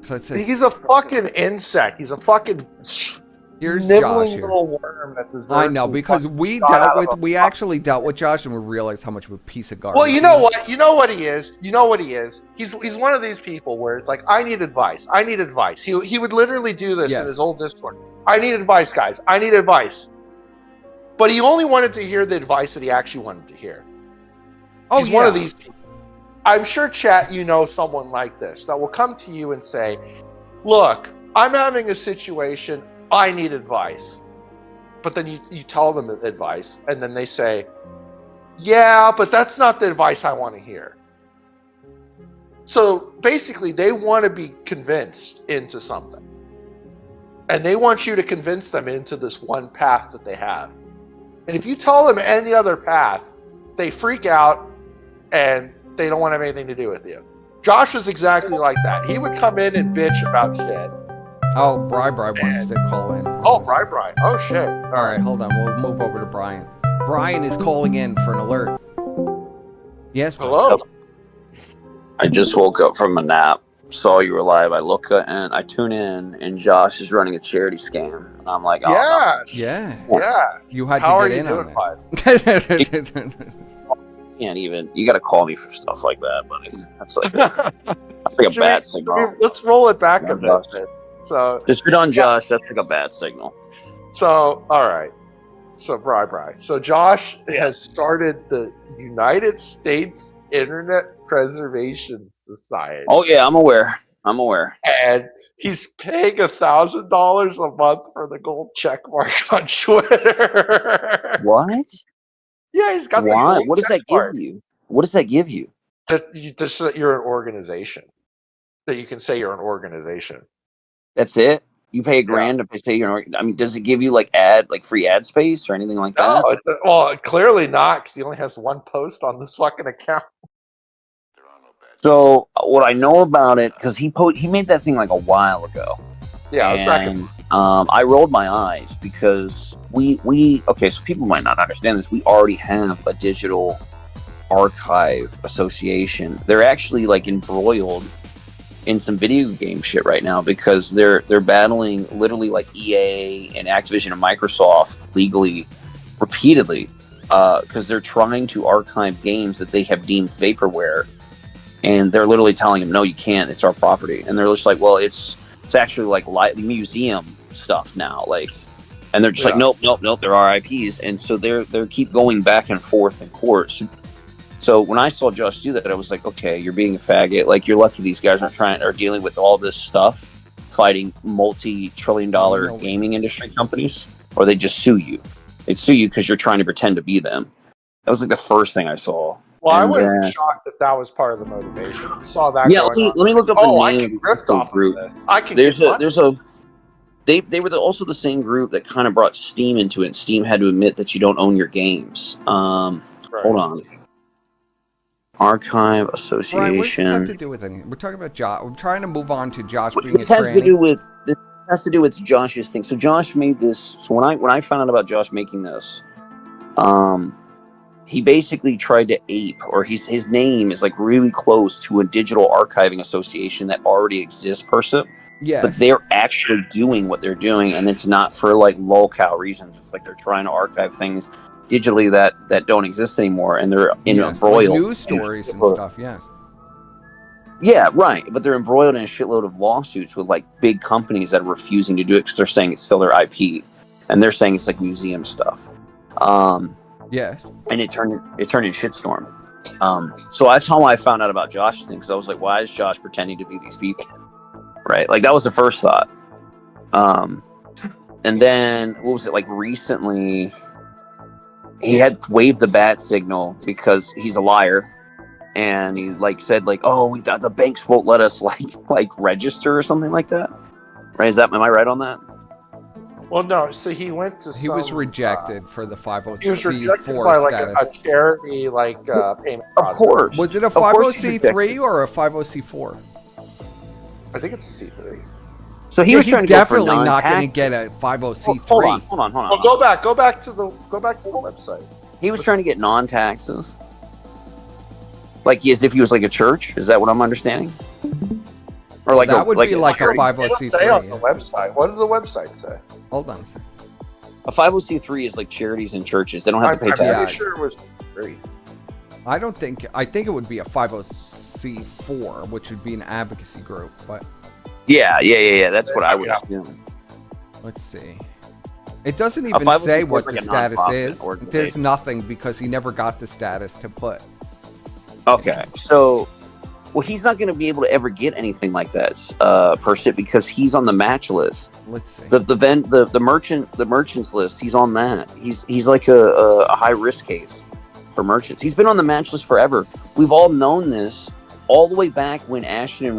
So it says, He's a fucking insect. He's a fucking here's nibbling Josh here. little worm that deserves. I know to be because fucking we shot out of a we fucking- actually dealt with Josh and we realized how much of a piece of garbage. Well, you he know is. what? You know what he is. You know what he is. He's one of these people where it's like, I need advice. I need advice. He would literally do this Yes. in his old Discord. I need advice, guys. I need advice. But he only wanted to hear the advice that he actually wanted to hear. Oh, He's yeah. one of these people. I'm sure, chat, you know someone like this that will come to you and say, look, I'm having a situation. I need advice. But then you tell them the advice, and then they say, yeah, but that's not the advice I want to hear. So basically, they want to be convinced into something. And they want you to convince them into this one path that they have. And if you tell them any other path, they freak out and they don't want to have anything to do with you. Josh was exactly like that. He would come in and bitch about shit. Oh, Bri wants to call in. Oh, Brian. Oh, shit. All right, hold on. We'll move over to Brian. Brian is calling in for an alert. Yes, Brian. Hello. I just woke up from a nap, saw you were live. I look and I tune in, and Josh is running a charity scam. And I'm like, oh, Yes. Yeah. Yes. You had How to are get you in doing, on bud? this. no, can't even. You got to call me for stuff like that, buddy. That's like a Should bad we- signal. let's roll it back a bit. Josh. then. So, Just be done, Josh. That's like a bad signal. all right. So, Bri. So, Josh has started the United States Internet Preservation Society. Oh yeah, I'm aware. And he's paying $1,000 a month for the gold check mark on Twitter. What? Yeah, he's got the Why? gold What does check that give mark. you? What does that give you? Just that you're an organization. That you can say you're an organization. That's it. You pay $1,000 to say you're. I mean, does it give you like free ad space or anything like that? No, well, clearly not, because he only has one post on this fucking account. So what I know about it, because he made that thing like a while ago. Yeah, I was back in. And I rolled my eyes because we okay, so people might not understand this. We already have a digital archive association. They're actually like embroiled in some video game shit right now because they're battling literally like EA and Activision and Microsoft legally repeatedly because they're trying to archive games that they have deemed vaporware, and they're literally telling them, no, you can't, it's our property. And they're just like, well, it's actually like museum stuff now, like, and they're just like, nope, they're our IPs. And so they're keep going back and forth in court. So when I saw Josh do that, I was like, okay, you're being a faggot. Like, you're lucky these guys are dealing with all this stuff, fighting multi-trillion-dollar gaming industry companies, or they just sue you. They'd sue you because you're trying to pretend to be them. That was like the first thing I saw. Well, I And, wasn't shocked that was part of the motivation. I saw that. Yeah, going let me look up on. the I name can grift of the off group. of this. I can. They were also the same group that kind of brought Steam into it. Steam had to admit that you don't own your games. Right. Hold on. Archive Association. Brian, what does this have to do with anything? We're talking about Josh. We're trying to move on to Josh being This a has tranny. to do with Josh's thing. So Josh made this. So when I found out about Josh making this, he basically tried to ape, or his name is like really close to a digital archiving association that already exists, Persip. Yes. But they're actually doing what they're doing, and it's not for like lol-cow reasons. It's like they're trying to archive things digitally that don't exist anymore, and they're embroiled like news stories and stuff. Yes. Yeah, right. But they're embroiled in a shitload of lawsuits with like big companies that are refusing to do it because they're saying it's still their IP, and they're saying it's like museum stuff. Yes. And it turned in shitstorm. So that's how I found out about Josh's thing, because I was like, why is Josh pretending to be these people? Right, like that was the first thought. And then what was it, like recently he had waved the bat signal because he's a liar, and he like said like, oh, the banks won't let us like register or something like that. Right? Am I right on that? Well, no. So he went to. He was rejected for the 501c4 He was rejected by like a charity payment. Of course. Was it a Of course he's 50C3 or a 50C4? I think it's a C3. So he was he's trying to definitely go for not going to non-tax. get a 50C3. Hold on. Well, go back to the website. He was trying to get non-taxes. Like as if he was like a church. Is that what I'm understanding? Or like that would be like a It doesn't 50C3. say on the website. What did the website say? Hold on a second. a 50C3 is like charities and churches. They don't have to pay I'm taxes. pretty sure it was free. I think it would be a 50C4, which would be an advocacy group, but Yeah. That's what I would assume. let's see. It doesn't A even 501c4 say what is like the a status nonprofit is. organization. There's nothing because he never got the status to put. Okay, so well, he's not going to be able to ever get anything like that, Persip, because he's on the match list. Let's see. The merchants list. He's on that. He's like a high risk case for merchants. He's been on the match list forever. We've all known this all the way back when Ashton and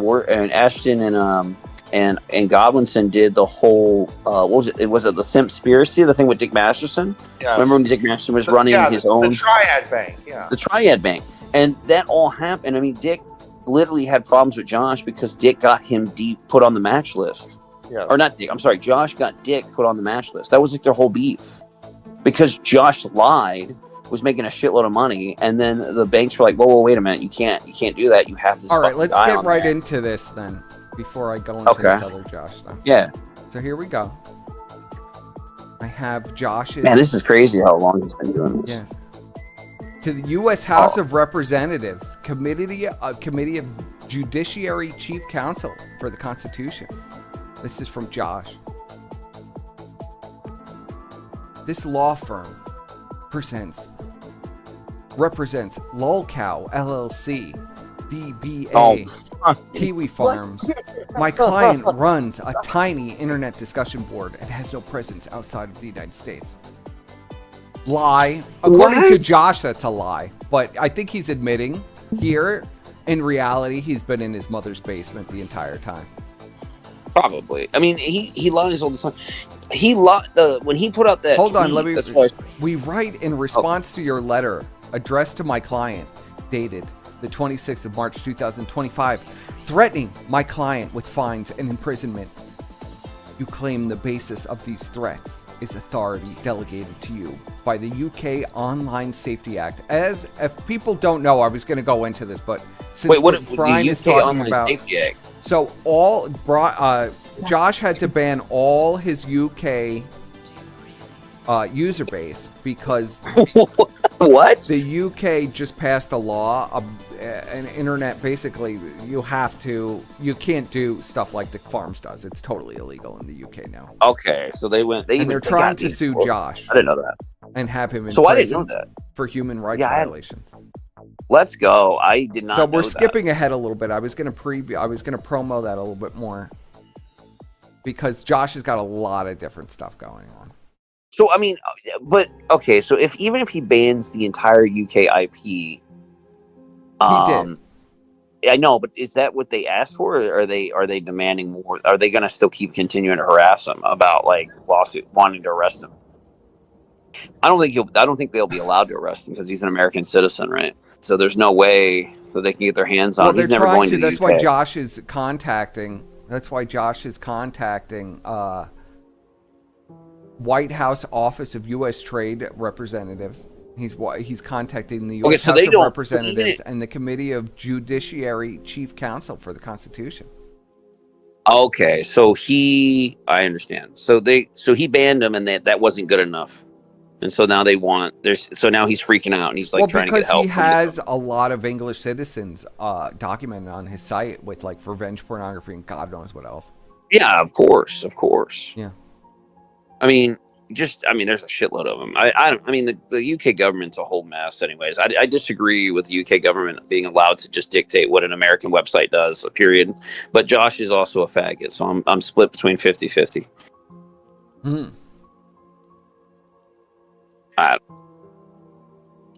Godwinson did the whole what was it? Was it the Simpspiracy? The thing with Dick Masterson? Yes. Remember when Dick Masterson was running his own the Triad Bank? Yeah. the Triad Bank, and that all happened. I mean, Dick literally had problems with Josh because Dick got him put on the match list. Yes. Or not Dick. I'm sorry, Josh got Dick put on the match list. That was like their whole beef because Josh lied, was making a shitload of money, and then the banks were like, "Whoa, wait a minute! You can't do that. You have this." All right, fucking let's guy get on right there." into this then before I go into Okay. this other Josh stuff. Yeah, So here we go. I have Josh's. man, this is crazy how long he's been doing this. Yes. To the U.S. House of Representatives, Committee of Judiciary Chief Counsel for the Constitution. This is from Josh. This law firm represents Lolcow LLC, DBA, Kiwi Farms. My client runs a tiny internet discussion board and has no presence outside of the United States. Lie. According to What? Josh, that's a lie. But I think he's admitting here, in reality, he's been in his mother's basement the entire time. Probably. I mean, he lies all the time. He lied when he put out that. Hold on, tweet, let me. that's why- We write in response to your letter addressed to my client, dated the 26th of March 2025, threatening my client with fines and imprisonment. You claim the basis of these threats is authority delegated to you by the UK Online Safety Act. As if people don't know, I was going to go into this, but since Wait, what? Brian The is UK talking Online about, Safety Act. so Josh had to ban all his UK user base because What? the UK just passed a law, an internet, basically you can't do stuff like the Farms does. It's totally illegal in the UK now. Okay, so they went. And they're trying to sue Josh I didn't know that. and have him in So I didn't know prison that. for human rights Yeah, violations. Let's go. I did not. So know we're that. skipping ahead a little bit. I was going to promo that a little bit more because Josh has got a lot of different stuff going on. So I mean, but okay. So even if he bans the entire UK IP, He did. I know, but is that what they asked for? Or are they demanding more? Are they going to still keep continuing to harass him about like lawsuit wanting to arrest him? I don't think they'll be allowed to arrest him because he's an American citizen, right? So there's no way that they can get their hands on him. Well, He's they're never trying going to the That's UK. why Josh is contacting. That's why Josh is contacting White House Office of U.S. Trade Representatives. He's contacting the U.S. so House they of don't- Representatives and the Committee of Judiciary Chief Counsel for the Constitution. Okay, so I understand. So he banned him, and that wasn't good enough, and so now so now he's freaking out, and he's like trying to get help. Because he has a lot of English citizens documented on his site with like revenge pornography and God knows what else. Yeah, of course. Yeah. I mean, there's a shitload of them. I mean, the UK government's a whole mess. Anyways, I disagree with the UK government being allowed to just dictate what an American website does. Period. But Josh is also a faggot, so I'm split between 50-50.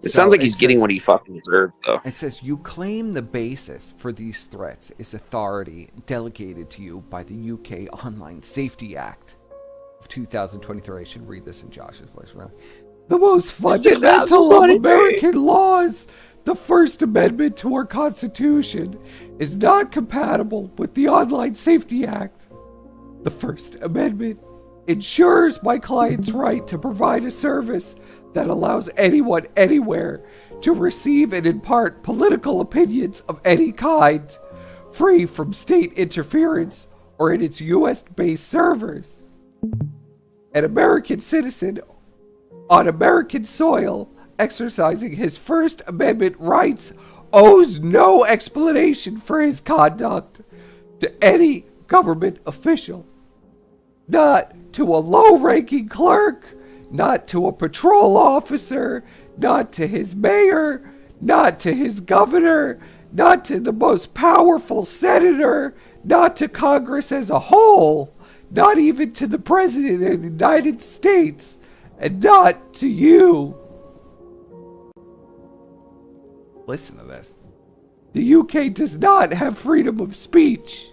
It sounds like he's getting what he fucking deserved, though. It says, you claim the basis for these threats is authority delegated to you by the UK Online Safety Act of 2023. I should read this in Josh's voice. Really. The most fundamental of American laws The First Amendment to our Constitution is not compatible with the Online Safety Act. The First Amendment ensures my client's right to provide a service that allows anyone anywhere to receive and impart political opinions of any kind, free from state interference or in its US-based servers. An American citizen on American soil exercising his First Amendment rights owes no explanation for his conduct to any government official. Not to a low-ranking clerk, not to a patrol officer, not to his mayor, not to his governor, not to the most powerful senator, not to Congress as a whole, not even to the President of the United States, and not to you. Listen to this. The UK does not have freedom of speech.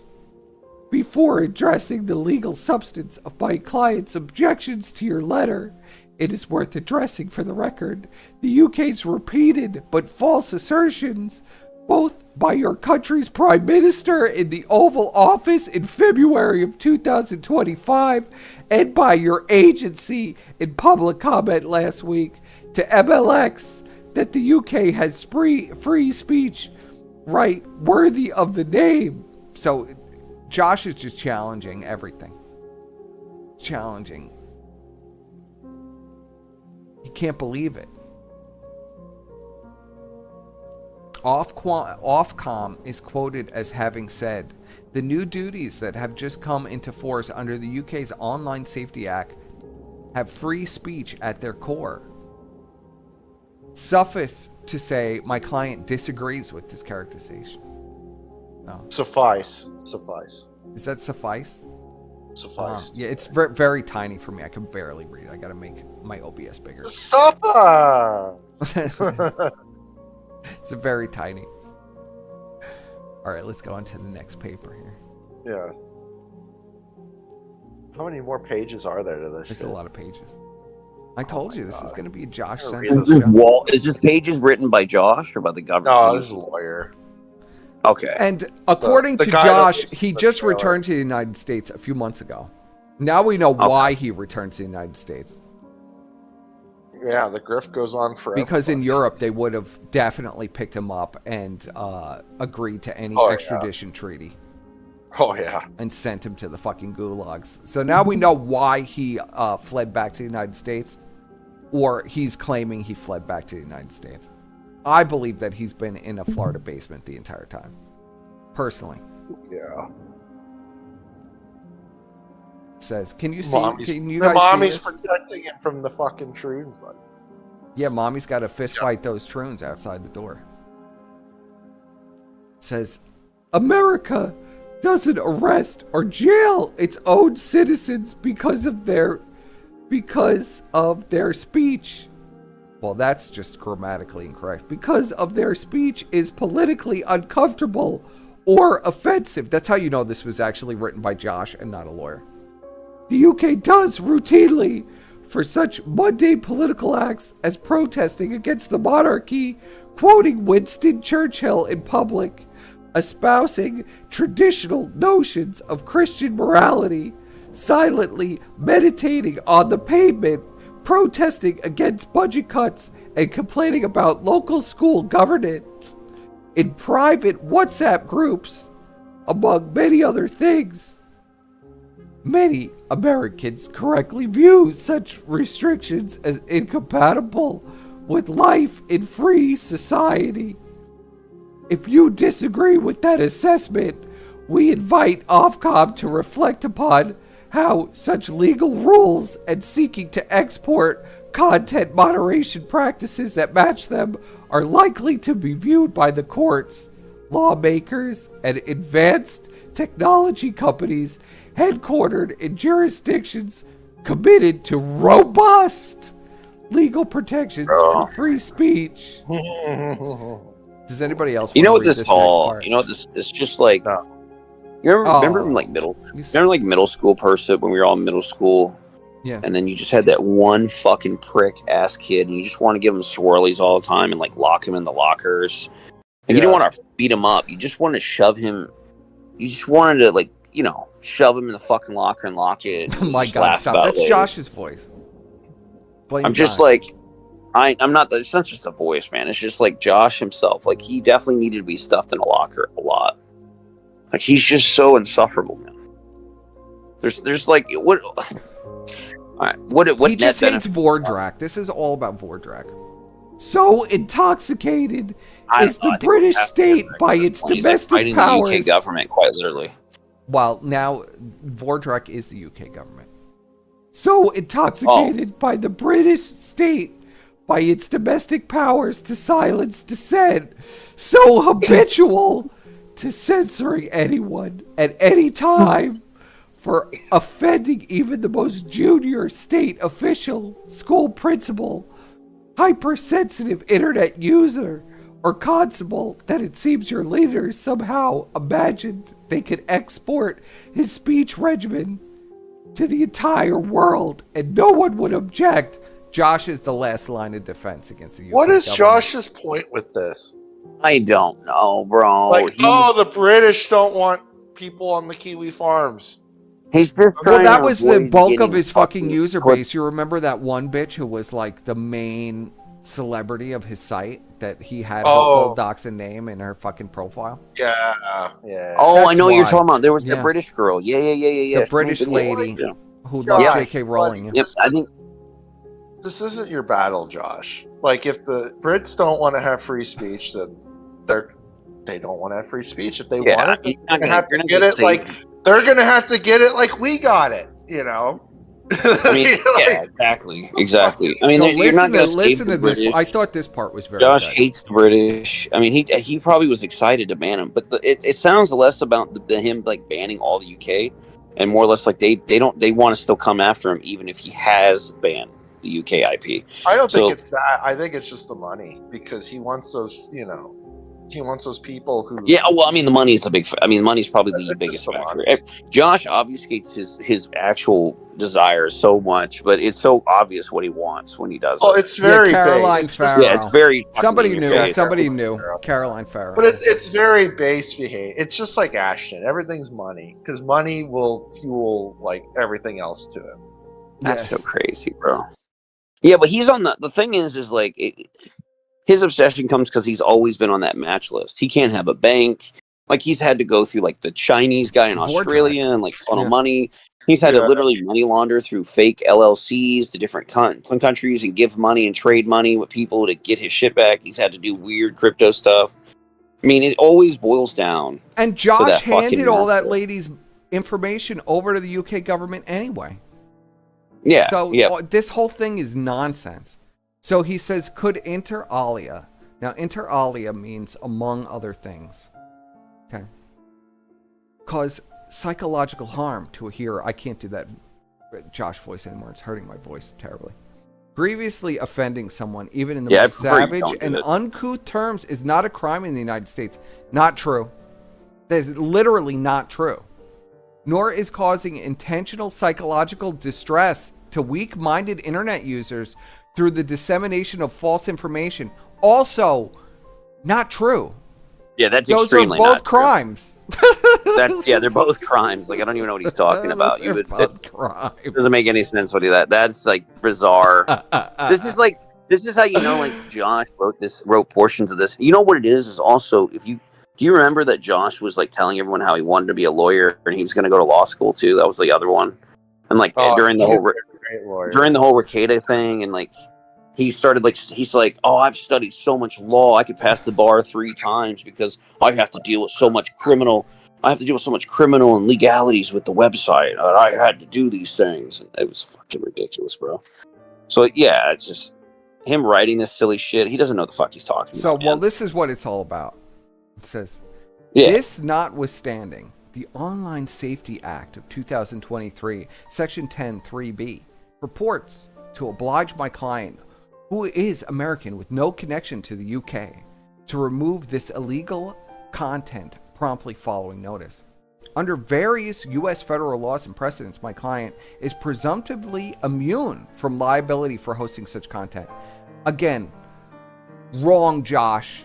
Before addressing the legal substance of my client's objections to your letter, it is worth addressing for the record the UK's repeated but false assertions, both by your country's Prime Minister in the Oval Office in February of 2025 and by your agency in public comment last week to MLX that the UK has free speech right worthy of the name. So Josh is just challenging everything. Challenging. He can't believe it. Ofcom is quoted as having said, the new duties that have just come into force under the UK's Online Safety Act have free speech at their core. Suffice to say, my client disagrees with this characterization. No. Suffice. Is that suffice? Suffice. Yeah, it's very tiny for me. I can barely read. I gotta make my OBS bigger. Suffice! It's very tiny. All right, let's go on to the next paper here. Yeah. How many more pages are there to this? There's a lot of pages. I told you this is going to be a Josh I'm gonna sentence read show. Is this pages written by Josh or by the government? No, this is a lawyer. Okay. And according The to guy Josh, that he was just the returned to the United States a few months ago. Now we know why he returned to the United States. Yeah, the grift goes on forever. Because in Europe, they would have definitely picked him up and agreed to any extradition treaty. Oh, yeah. And sent him to the fucking gulags. So now we know why he fled back to the United States. Or he's claiming he fled back to the United States. I believe that he's been in a Florida basement the entire time. Personally. Yeah. Says, can you see? Can you the guys mommy's see this? protecting him from the fucking troons, buddy. Yeah, mommy's got to fist fight those troons outside the door. Says, America doesn't arrest or jail its own citizens because of their speech. Well, that's just grammatically incorrect. Because of their speech is politically uncomfortable or offensive. That's how you know this was actually written by Josh and not a lawyer. The UK does routinely for such mundane political acts as protesting against the monarchy, quoting Winston Churchill in public, espousing traditional notions of Christian morality, silently meditating on the pavement, protesting against budget cuts, and complaining about local school governance in private WhatsApp groups, among many other things. Many Americans correctly view such restrictions as incompatible with life in free society. If you disagree with that assessment, we invite Ofcom to reflect upon how such legal rules and seeking to export content moderation practices that match them are likely to be viewed by the courts, lawmakers, and advanced technology companies headquartered in jurisdictions committed to robust legal protections for free speech. Does anybody else? You know what read this all? You know what this? It's just like. You remember in like middle school, Persip, when we were all in middle school, Yeah. And then you just had that one fucking prick ass kid, and you just want to give him swirlies all the time and like lock him in the lockers. And you don't want to beat him up. You just want to shove him. You just wanted to like, you know, shove him in the fucking locker and lock it. Oh And my just God, laugh stop. about it That's later. Josh's voice. Blame I'm just Josh. like, I'm not. It's not just a voice, man. It's just like Josh himself. Like he definitely needed to be stuffed in a locker a lot. Like he's just so insufferable, man. There's like what. All right, what he just hates Vordrak. This is all about Vordrak. So intoxicated is the British state by its domestic powers. The UK government, quite literally. Well, now Vordrak is the UK government. So intoxicated by the British state by its domestic powers to silence dissent. So habitual to censoring anyone at any time. For offending even the most junior state official, school principal, hypersensitive internet user, or constable, that it seems your leaders somehow imagined they could export his speech regimen to the entire world and no one would object. Josh is the last line of defense against the UK What is government. Josh's point with this? I don't know, bro. Like, the British don't want people on the Kiwi farms. He's just well, that was the bulk of his fucking user base. You remember that one bitch who was like the main celebrity of his site, that he had her full Doxin name in her fucking profile? Yeah. Oh, That's I know what you're why. talking about. There was the British girl. Yeah. The British lady who loved J.K. Rowling. Yep, I think this isn't your battle, Josh. Like, if the Brits don't want to have free speech, then they don't want to have free speech. If they want it, they're gonna have to get it like they're gonna have to get it like we got it. You know. I mean, yeah, exactly. I mean, So you're not going to listen to this. I thought this part was very Josh good. hates the British. I mean, he probably was excited to ban him, but it sounds less about him like banning all the UK, and more or less like they want to still come after him even if he has banned the UK IP. I don't think it's that. I think it's just the money, because he wants those. You know, he wants those people who. Yeah, well, I mean, the money is the big. I mean, money's probably the biggest factor. Josh obfuscates his actual desires so much, but it's so obvious what he wants when he does it. It's very Caroline Farrow. Yeah, it's very. Somebody knew. Caroline Farrow. But it's very base behavior. It's just like Ashton. Everything's money, because money will fuel like everything else to him. That's so crazy, bro. Yeah, but he's on the thing is like his obsession comes because he's always been on that match list. He can't have a bank. Like, he's had to go through like the Chinese guy in Australia and like funnel money. He's had to literally money launder through fake LLCs to different countries and give money and trade money with people to get his shit back. He's had to do weird crypto stuff. I mean, it always boils down. And Josh handed all that lady's information over to the UK government anyway. Yeah. So this whole thing is nonsense. So he says, could inter alia. Now, inter alia means among other things. Okay. Cause psychological harm to a hearer. I can't do that Josh voice anymore. It's hurting my voice terribly. Grievously offending someone, even in the most savage and uncouth terms, is not a crime in the United States. Not true. That is literally not true. Nor is causing intentional psychological distress to weak-minded internet users through the dissemination of false information. Also, not true. Yeah, that's those extremely are both not crimes. They're both crimes. Like, I don't even know what he's talking about. It doesn't make any sense what that's like bizarre. This is how you know, like, Josh wrote portions of this. You know what it is also, do you remember that Josh was like telling everyone how he wanted to be a lawyer and he was going to go to law school too? That was the other one. And like during the whole Ricada thing, and like he started like he's like, oh, I've studied so much law, I could pass the bar 3 times because I have to deal with so much criminal. I have to deal with so much criminal and legalities with the website. I had to do these things, and it was fucking ridiculous, bro. So yeah, it's just him writing this silly shit. He doesn't know what the fuck he's talking about. So, well, this is what it's all about. It says, this notwithstanding, the Online Safety Act of 2023, Section 10, 3B, purports to oblige my client, who is American with no connection to the UK, to remove this illegal content promptly following notice. Under various U.S. federal laws and precedents, my client is presumptively immune from liability for hosting such content. Again, wrong, Josh,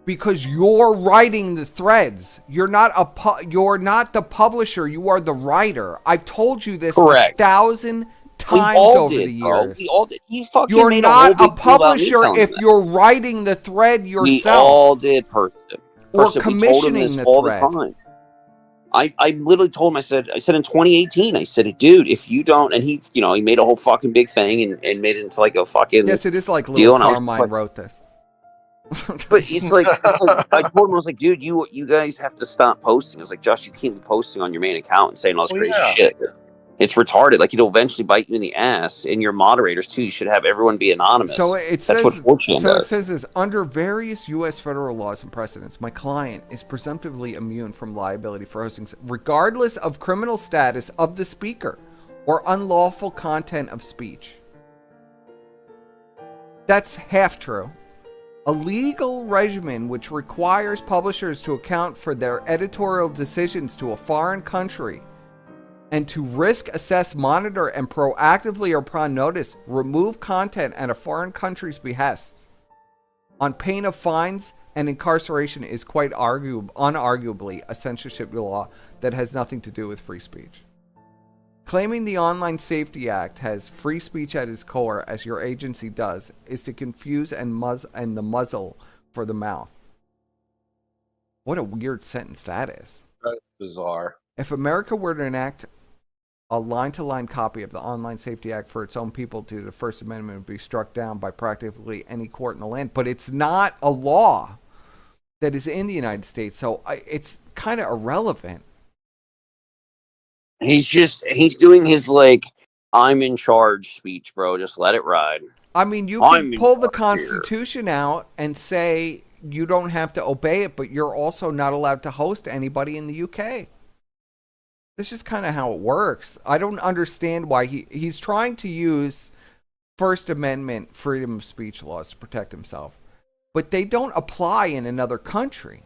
because you're writing the threads. You're not the publisher. You are the writer. I've told you this Correct. 1,000 times We all over did, the years. Bro. We all did. You fucking You're made not a whole a big deal about me publisher telling if you that. you're writing the thread yourself. We all did, Persip. Or Persip, we told him commissioning this the all thread. the time. I literally told him, I said in 2018, I said, dude, if you don't, and he, he made a whole fucking big thing and made it into like a fucking Yes, it is like deal. Little And I was Carmine like, wrote this. but it's like I told him, I was like, dude, you guys have to stop posting. I was like, Josh, you can't be posting on your main account and saying all this crazy shit. It's retarded. Like, it'll eventually bite you in the ass. And your moderators too. You should have everyone be anonymous. So it says, That's what 4chan does. It says this: under various U.S. federal laws and precedents, my client is presumptively immune from liability for hosting, regardless of criminal status of the speaker or unlawful content of speech. That's half true. A legal regimen which requires publishers to account for their editorial decisions to a foreign country and to risk, assess, monitor, and proactively or upon notice remove content at a foreign country's behest on pain of fines and incarceration is quite unarguably a censorship law that has nothing to do with free speech. Claiming the Online Safety Act has free speech at its core, as your agency does, is to confuse and the muzzle for the mouth. What a weird sentence that is. That's bizarre. If America were to enact a line-to-line copy of the Online Safety Act for its own people, due to the First Amendment, would be struck down by practically any court in the land. But it's not a law that is in the United States, so it's kind of irrelevant. He's doing his like I'm in charge speech, bro. Just let it ride. I mean, you can pull the Constitution out and say you don't have to obey it, but you're also not allowed to host anybody in the UK. This is kind of how it works. I don't understand why he's trying to use First Amendment freedom of speech laws to protect himself, but they don't apply in another country.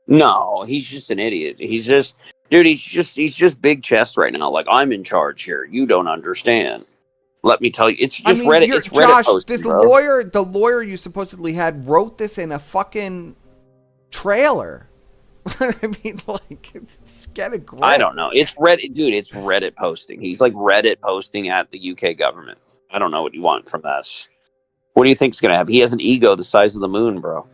No, he's just an idiot. He's just, dude, he's just big chest right now. Like, I'm in charge here. You don't understand. Let me tell you, it's just Reddit. It's Reddit Josh, posting, this bro. the lawyer you supposedly had wrote this in a fucking trailer. I mean, like, just get a grip. I don't know. It's Reddit, dude. It's Reddit posting. He's like Reddit posting at the UK government. I don't know what you want from this. What do you think's gonna happen? He has an ego the size of the moon, bro.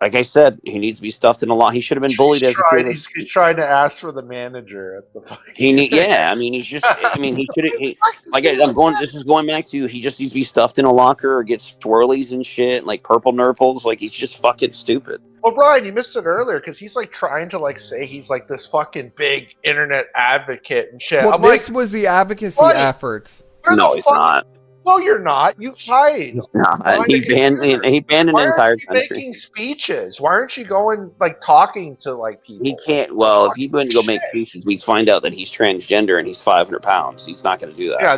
Like I said, he needs to be stuffed in a lot. He should have been bullied as a kid. He's trying to ask for the manager at the. Yeah, I mean, he's just. I mean, he should. I'm going. This is going back to. He just needs to be stuffed in a locker or get swirlies and shit, like purple nurples. Like, he's just fucking stupid. Well, Brian, you missed it earlier because he's like trying to like say he's like this fucking big internet advocate and shit. Well, this was the advocacy efforts. No, he's not. No, you're not. You hide. He's not. He banned an entire country. Making speeches. Why aren't you going like talking to like people? He can't. Well, if he wouldn't go make speeches, we'd find out that he's transgender and he's 500 pounds. He's not going to do that. Yeah,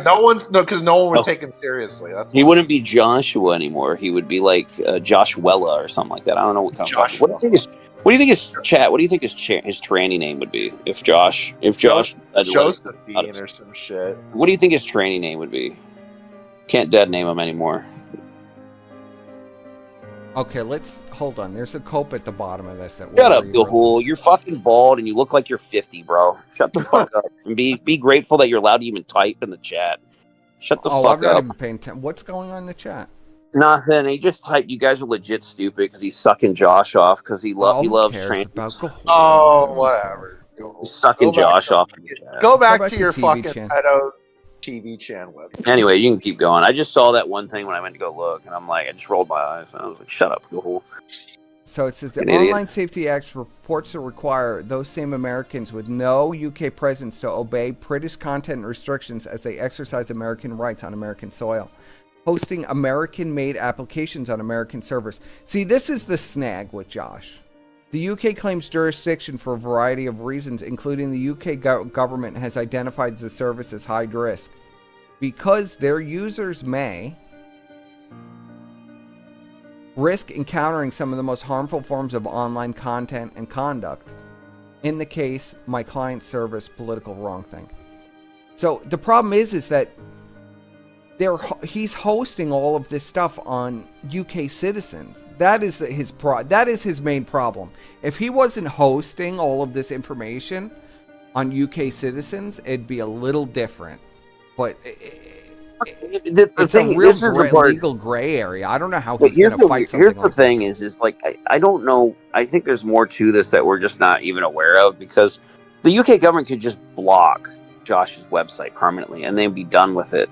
because no one would take him seriously. He wouldn't be Joshua anymore. He would be like Joshuella or something like that. I don't know what kind of. What do you think his chat? What do you think his tranny name would be if Josh? Josephine or some shit. What do you think his tranny name would be? Can't dead name him anymore. Okay, let's hold on. There's a cope at the bottom of this. Shut up, Gahul. You're fucking bald and you look like you're 50, bro. Shut the fuck up. And be grateful that you're allowed to even type in the chat. Shut the fuck up. I'm not even paying attention. What's going on in the chat? Nothing. He just typed, you guys are legit stupid because he's sucking Josh off because he loves trans. Oh, whatever. He's sucking Josh off. Go back to your fucking pedo TV channel. Anyway, you can keep going. I just saw that one thing when I went to go look, and I'm like, I just rolled my eyes, and I was like, shut up, Gahul. So it says the Online Safety Act purports to require those same Americans with no UK presence to obey British content restrictions as they exercise American rights on American soil, hosting American-made applications on American servers. See, this is the snag with Josh. The UK claims jurisdiction for a variety of reasons, including the UK government has identified the service as high risk because their users may risk encountering some of the most harmful forms of online content and conduct. In the case, my client service political wrong thing. So the problem is that he's hosting all of this stuff on UK citizens. That is his main problem. If he wasn't hosting all of this information on UK citizens, it'd be a little different. But it's a real legal gray area. I don't know how he's going to fight something like this. Here's the thing is like, I don't know. I think there's more to this that we're just not even aware of, because the UK government could just block Josh's website permanently and they'd be done with it.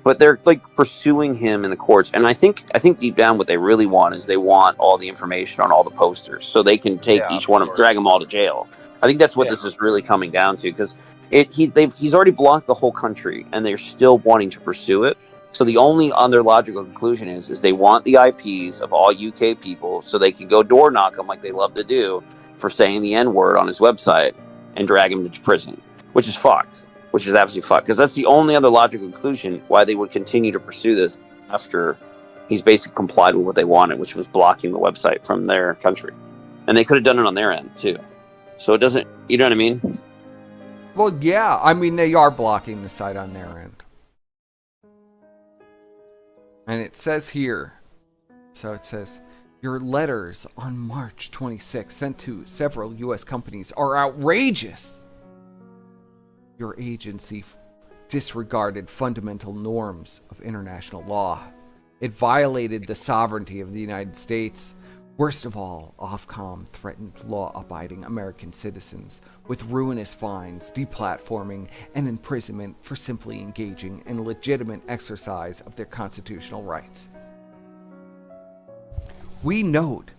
But they're like pursuing him in the courts. And I think deep down what they really want is they want all the information on all the posters so they can take each one of them, drag them all to jail. I think that's what this is really coming down to, because he's already blocked the whole country and they're still wanting to pursue it. So the only other logical conclusion is they want the IPs of all UK people so they can go door knock them like they love to do for saying the N-word on his website and drag him to prison, which is fucked. Which is absolutely fucked, because that's the only other logical conclusion why they would continue to pursue this after he's basically complied with what they wanted, which was blocking the website from their country. And they could have done it on their end, too. So it doesn't, you know what I mean? Well, yeah. I mean, they are blocking the site on their end. And it says here, so it says, your letters on March 26th sent to several U.S. companies are outrageous. Your agency disregarded fundamental norms of international law. It violated the sovereignty of the United States. Worst of all, Ofcom threatened law-abiding American citizens with ruinous fines, deplatforming, and imprisonment for simply engaging in legitimate exercise of their constitutional rights. We note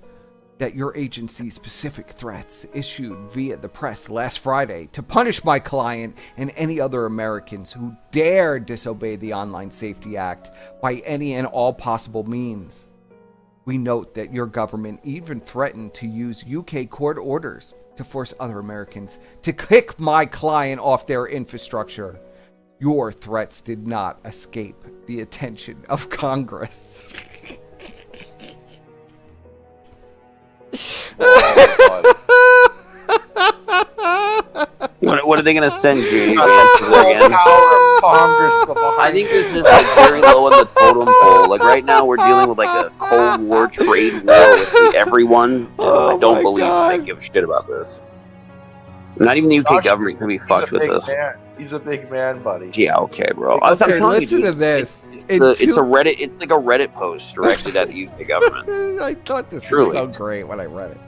that your agency's specific threats issued via the press last Friday to punish my client and any other Americans who dare disobey the Online Safety Act by any and all possible means. We note that your government even threatened to use UK court orders to force other Americans to kick my client off their infrastructure. Your threats did not escape the attention of Congress. What are they going to send you? I think this is like very low on the totem pole. Like right now, we're dealing with like a Cold War trade war with everyone. I don't believe they give a shit about this. Not even the UK government can be fucked with this. He's a big man, buddy. Yeah, okay, bro. Okay, listen to this. It's a Reddit. It's like a Reddit post directed at the UK government. I thought this was so great when I read it.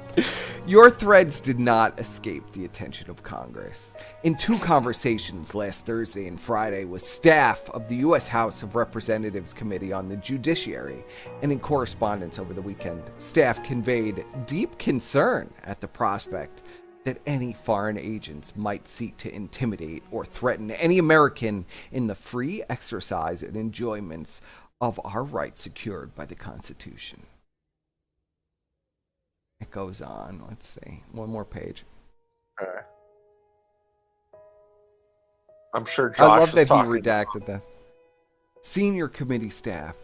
Your threads did not escape the attention of Congress. In two conversations last Thursday and Friday with staff of the U.S. House of Representatives Committee on the Judiciary, and in correspondence over the weekend, staff conveyed deep concern at the prospect that any foreign agents might seek to intimidate or threaten any American in the free exercise and enjoyments of our rights secured by the Constitution. It goes on. Let's see. One more page. All right. I'm sure Josh I love that he talking redacted this. Senior committee staff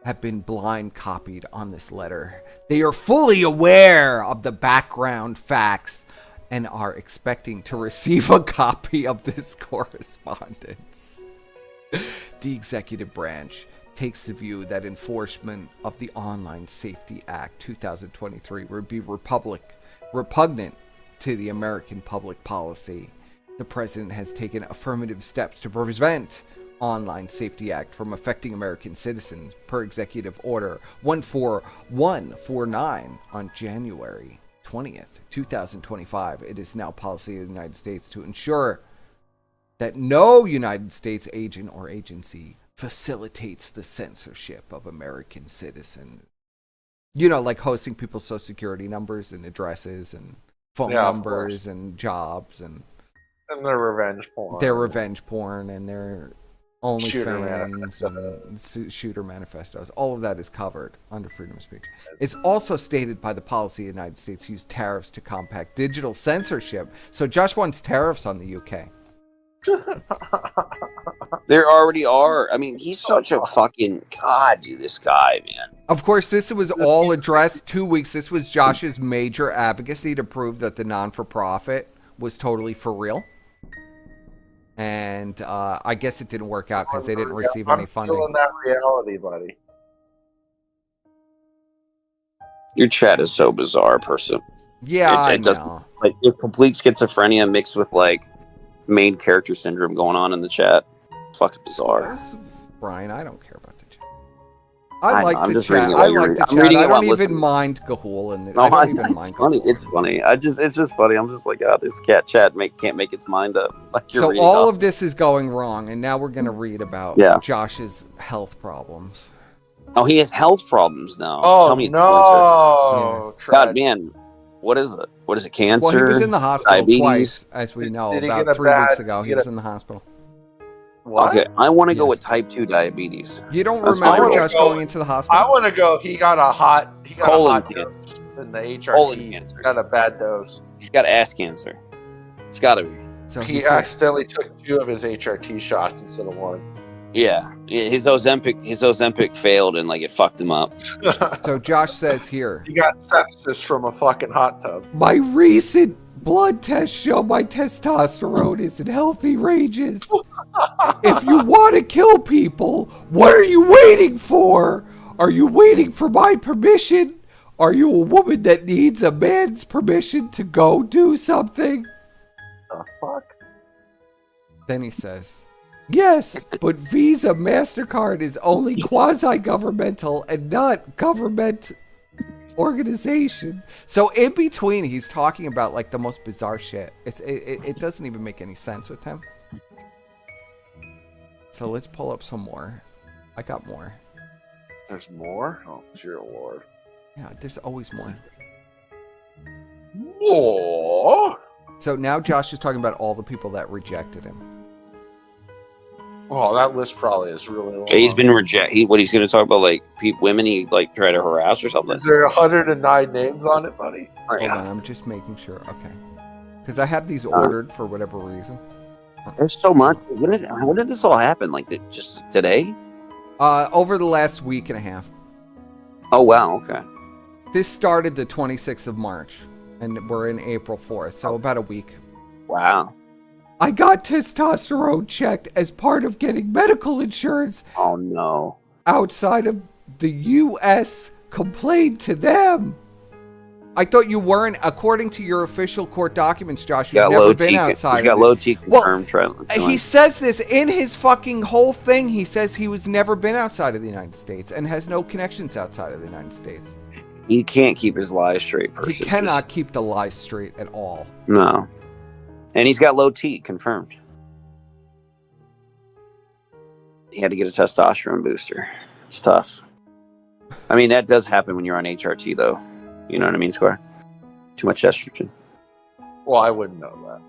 have been blind copied on this letter. They are fully aware of the background facts and are expecting to receive a copy of this correspondence. The executive branch takes the view that enforcement of the Online Safety Act 2023 would be repugnant to the American public policy. The president has taken affirmative steps to prevent Online Safety Act from affecting American citizens per Executive Order 14149 on January 20th, 2025. It is now policy of the United States to ensure that no United States agent or agency facilitates the censorship of American citizens. You know, like hosting people's social security numbers and addresses and phone numbers and jobs and their revenge porn. Their revenge porn and their OnlyFans and shooter manifestos. All of that is covered under freedom of speech. It's also stated by the policy of the United States to use tariffs to combat digital censorship. So Josh wants tariffs on the UK. There already are. I mean, he's such a fucking god, dude, this guy, man. Of course, this was all addressed 2 weeks. This was Josh's major advocacy to prove that the non-for-profit was totally for real. And I guess it didn't work out because they didn't receive any funding. I'm feeling that reality, buddy. Your chat is so bizarre, Persip. Yeah, it doesn't, like, if complete schizophrenia mixed with like main character syndrome going on in the chat. Fucking bizarre. Brian, I don't care about the chat. I like the chat. I don't even mind Gahul, and no, I don't even mind funny. Gahul. It's funny. It's just funny. I'm just like, oh, this chat can't make its mind up. Like, so all of this is going wrong, and now we're gonna read about Josh's health problems. Oh, he has health problems now. Oh, tell me, no! Yes. God, man, what is it? What is it? Cancer? Well, he was in the hospital diabetes? twice, as we know. About 3 weeks ago, he was in the hospital. What? Okay, I want to go with type 2 diabetes. You don't remember Josh going into the hospital? I want to go. He got a hot colon dose in the HRT. Colon cancer. Got a bad dose. He's got ass cancer. It's got to be. So he accidentally took 2 of his HRT shots instead of 1. Yeah, his Ozempic failed and like it fucked him up. So Josh says here, he got sepsis from a fucking hot tub. My recent blood tests show my testosterone is in healthy ranges. If you want to kill people, what are you waiting for? Are you waiting for my permission? Are you a woman that needs a man's permission to go do something? The fuck? Then he says, yes, but Visa MasterCard is only quasi-governmental and not government organization. So in between, he's talking about like the most bizarre shit. It doesn't even make any sense with him. So let's pull up some more. I got more. There's more? Oh, dear Lord. Yeah, there's always more. More? So now Josh is talking about all the people that rejected him. Oh, that list probably is really long. He's been rejected. What he's going to talk about, like women he like tried to harass or something. Is there 109 names on it, buddy? Hold on, I'm just making sure. Okay, because I have these ordered for whatever reason. There's so much. When did this all happen? Like just today? Over the last week and a half. Oh wow. Okay. This started the 26th of March, and we're in April 4th, so about a week. Wow. I got testosterone checked as part of getting medical insurance. Oh no. Outside of the U.S. Complained to them. I thought you weren't, according to your official court documents, Josh. You've never been outside. He's got low T confirmed. Well, he says this in his fucking whole thing. He says he was never been outside of the United States and has no connections outside of the United States. He can't keep his lies straight. He cannot keep the lies straight at all. No. And he's got low T confirmed. He had to get a testosterone booster. It's tough. I mean, that does happen when you're on HRT, though. You know what I mean, Square? Too much estrogen. Well, I wouldn't know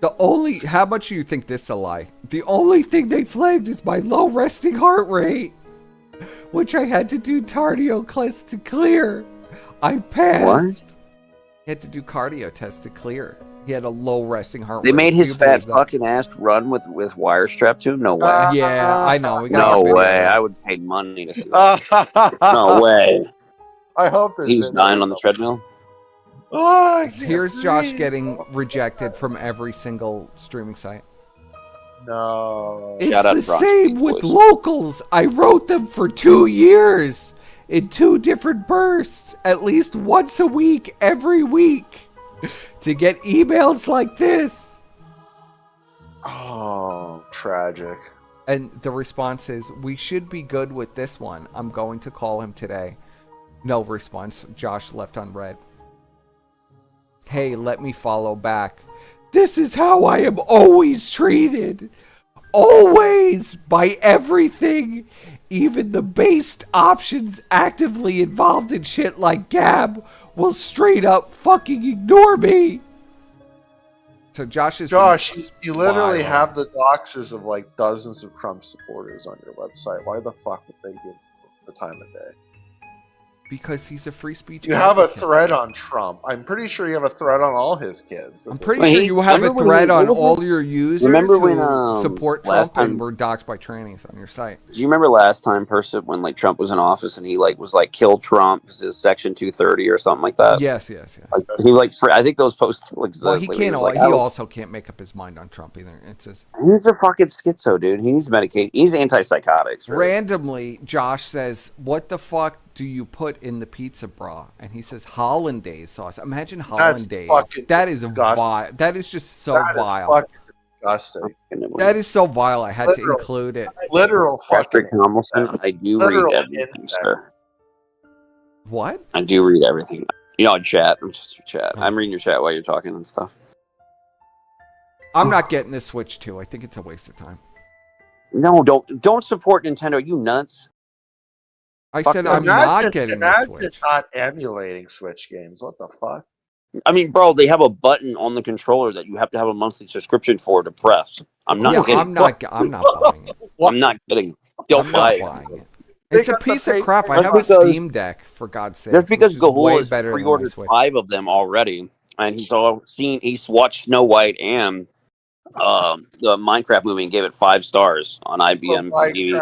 that. How much do you think this is a lie? The only thing they flagged is my low resting heart rate, which I had to do cardio class to clear. I passed. What? He had to do cardio test to clear. He had a low resting heart rate. They made his fat fucking ass run with wire strapped to him? No way. Yeah, I know. No way. I would pay money to see that. No way. I hope he was dying on the treadmill. Oh, here's Josh getting rejected from every single streaming site. No. It's the same with locals. I wrote them for 2 years in 2 different bursts, at least once a week, every week, to get emails like this. Oh, tragic. And the response is, we should be good with this one. I'm going to call him today. No response. Josh left unread. Hey, let me follow back. This is how I am always treated. Always, by everything. Even the based options actively involved in shit like Gab will straight up fucking ignore me. So Josh, you literally have the doxes of like dozens of Trump supporters on your website. Why the fuck would they give the time of day? Because he's a free speech. You have a advocate. thread on Trump. I'm pretty sure you have a thread on all his kids. I'm pretty sure you have a thread on all your users who support Trump and were doxxed by trannies on your site. Do you remember last time, Persip, when like Trump was in office and he like was like kill Trump, his Section 230 or something like that? Yes. Like, he like I think those posts still exist. Well, he can't. Like, he also can't make up his mind on Trump either. It says he's a fucking schizo, dude. He needs medication. He's antipsychotics. Really. Randomly, Josh says, "What the fuck do you put in the pizza bra?" And he says hollandaise sauce. Imagine hollandaise. That is vile. That is just so vile. Fucking disgusting. That is so vile. I had to include it. Literal fucking. I do read everything, sir. What? I do read everything. You know, chat. I'm just your chat. I'm reading your chat while you're talking and stuff. I'm not getting this Switch 2. I think it's a waste of time. No, don't support Nintendo. You nuts. I said I'm not getting the Switch. Not emulating Switch games. What the fuck? I mean, bro, they have a button on the controller that you have to have a monthly subscription for to press. I'm not kidding. I'm not buying it. I'm not kidding. Don't buy it. It's a piece of crap. I have a Steam Deck, for God's sake. Just because Gahul has pre-ordered 5 of them already, and he's watched Snow White and the Minecraft movie and gave it 5 stars on IBM TV.